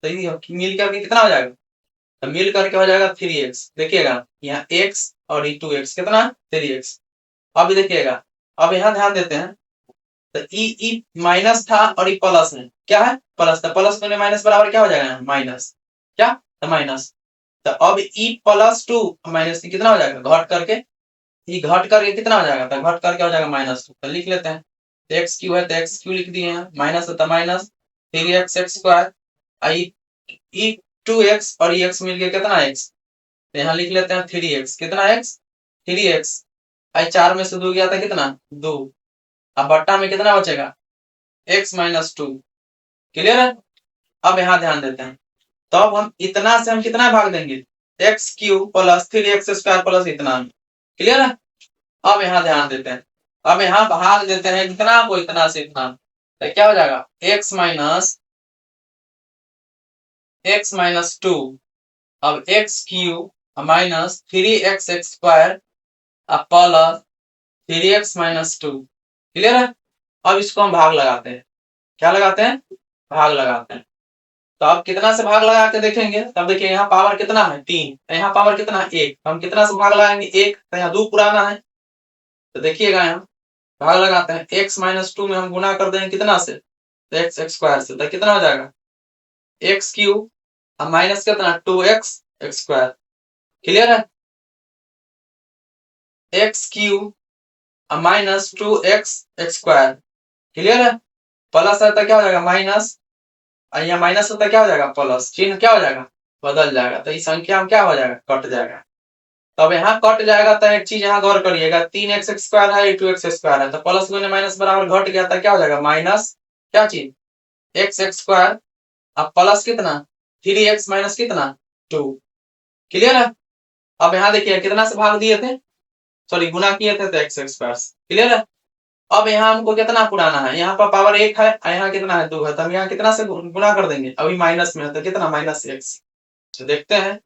तो ये मिल करके कितना हो जाएगा, तो मिल करके हो जाएगा 3x। देखिएगा यहाँ x और ये 2x कितना 3x। अब देखिएगा, अब यहाँ ध्यान देते हैं, तो ई माइनस था और ये प्लस है, क्या है प्लस, तो प्लस में माइनस बराबर क्या हो जाएगा माइनस, क्या तो माइनस। तो अब ई +2 माइनस कितना हो जाएगा, घट करके ये घट करके कितना हो जाएगा, तो घट करके हो जाएगा -2। तो लिख लेते हैं, x³ है तो x³ लिख दिए हैं, माइनस है तो माइनस 3x² ई 2x और ये x मिलके कितना x, तो यहाँ लिख लेते हैं 3x, कितना x 3x, आई 4 में से 2 गया था कितना 2, अब बट्टा में कितना बचेगा x - 2। क्लियर है। अब यहाँ ध्यान देते हैं, तो अब हम इतना से हम कितना भाग देंगे, x³ + 3x² + इतना। क्लियर है। अब यहाँ ध्यान देते हैं, अब यहाँ भाग देते हैं इतना को इतना से इतना, तो क्या हो जाएगा x - 2, अब x³ - 3x² + 3x - 2। क्लियर है। अब इसको हम भाग लगाते हैं, क्या लगाते हैं भाग लगाते हैं। तो अब कितना से भाग लगा के देखेंगे, तब देखिए यहाँ पावर कितना है 3, यहाँ पावर कितना है 1, हम कितना से भाग लगाएंगे 1, तो यहाँ 2 पुराना है, तो देखिएगा यहाँ भाग लगाते हैं, x - 2 में हम गुना कर देंगे कितना से, तो x² से, तो कितना हो जाएगा x³ और माइनस कितना 2x²। क्लियर है। x³ और -2x²। क्लियर है। प्लस है तो क्या हो जाएगा माइनस, और यहाँ माइनस होता क्या हो जाएगा प्लस, चिन्ह क्या हो जाएगा बदल जाएगा, तो इस संख्या में क्या हो जाएगा कट जाएगा। तब यहाँ कट जाएगा तो एक चीज यहाँ गौर करिएगा, 3x² है 2x² है, तो प्लस गुने माइनस बराबर घट गया था, क्या हो जाएगा माइनस क्या चीज x² अब प्लस कितना 3x माइनस कितना 2। क्लियर है। अब यहाँ देखिए कितना से भाग दिए थे, सॉरी गुना किए थे तो x²। क्लियर है। अब यहाँ हमको कितना पुराना है, यहाँ पर पावर 1 है, यहाँ कितना है 2 है, तो हम यहाँ कितना से गुना कर देंगे, अभी माइनस में है तो कितना -x। तो देखते हैं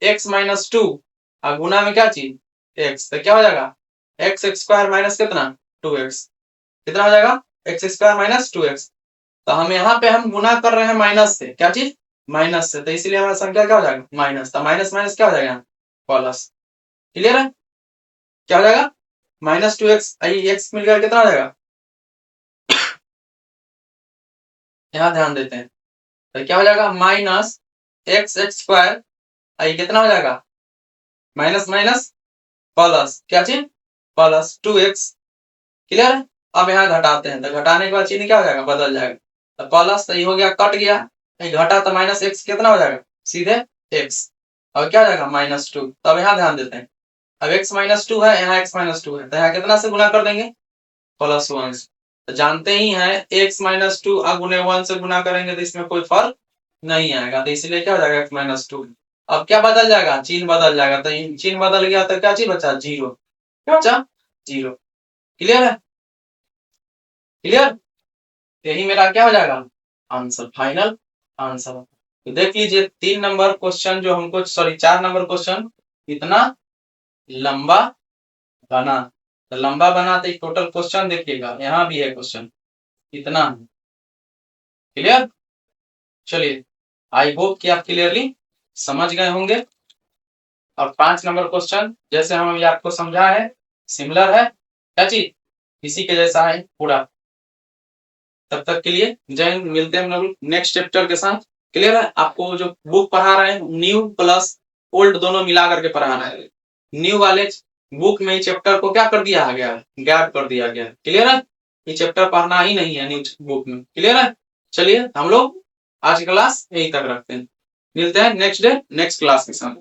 x - 2 और गुना में क्या चीज x, तो क्या हो जाएगा x² माइनस कितना 2x, कितना हो जाएगा x² - 2x। तो हम यहाँ पे हम गुना कर रहे हैं माइनस से, क्या चीज माइनस से, तो इसलिए हमारा संख्या क्या हो जाएगा माइनस, तो माइनस माइनस क्या हो जाएगा प्लस। क्लियर है। क्या हो जाएगा -2x, x मिलकर कितना हो जाएगा, यहाँ ध्यान देते हैं, तो क्या हो जाएगा -x² ये कितना हो जाएगा माइनस माइनस प्लस, क्या चीज प्लस 2x। क्लियर है। अब यहाँ घटाते हैं, तो घटाने के बाद चिन्ह क्या हो जाएगा बदल जाएगा, तो प्लस तो ये हो गया कट गया, घटा तो -x कितना हो जाएगा सीधे x, और क्या हो जाएगा -2। तब यहाँ ध्यान देते हैं, अब x - 2 है, यहाँ x - 2 है, तो यहाँ कितना से गुना कर देंगे +1 से। तो जानते ही हैं x - 2 गुने 1 से गुना करेंगे तो इसमें कोई फर्क नहीं आएगा, तो इसलिए क्या हो जाएगा x - 2। अब क्या बदल जाएगा चिन्ह बदल जाएगा, तो चिन्ह बदल गया तो क्या चीज बचा 0, क्या बचा 0। क्लियर है। क्लियर। यही मेरा क्या हो जाएगा आंसर, फाइनल आंसर। तो देख लीजिए 3 नंबर क्वेश्चन जो हमको, सॉरी 4 नंबर क्वेश्चन इतना लंबा बना, तो लंबा बना तो टोटल क्वेश्चन देखिएगा यहाँ भी है क्वेश्चन इतना। क्लियर। चलिए आई होप कि आप क्लियरली समझ गए होंगे। और 5 नंबर क्वेश्चन जैसे हम अभी आपको समझा है सिमिलर है, क्या चीज इसी के जैसा है पूरा। तब तक के लिए जय हिंद, मिलते हैं हम लोग नेक्स्ट चैप्टर के साथ। क्लियर है। आपको जो बुक पढ़ा रहे हैं न्यू प्लस ओल्ड दोनों मिला करके पढ़ाना है। न्यू वाले बुक में चैप्टर को क्या कर दिया गया है, गैप कर दिया गया है। क्लियर है, ये चैप्टर पढ़ना ही नहीं है न्यू बुक में। क्लियर है, चलिए हम लोग आज क्लास यहीं तक रखते हैं, मिलते हैं नेक्स्ट डे नेक्स्ट क्लास के साथ।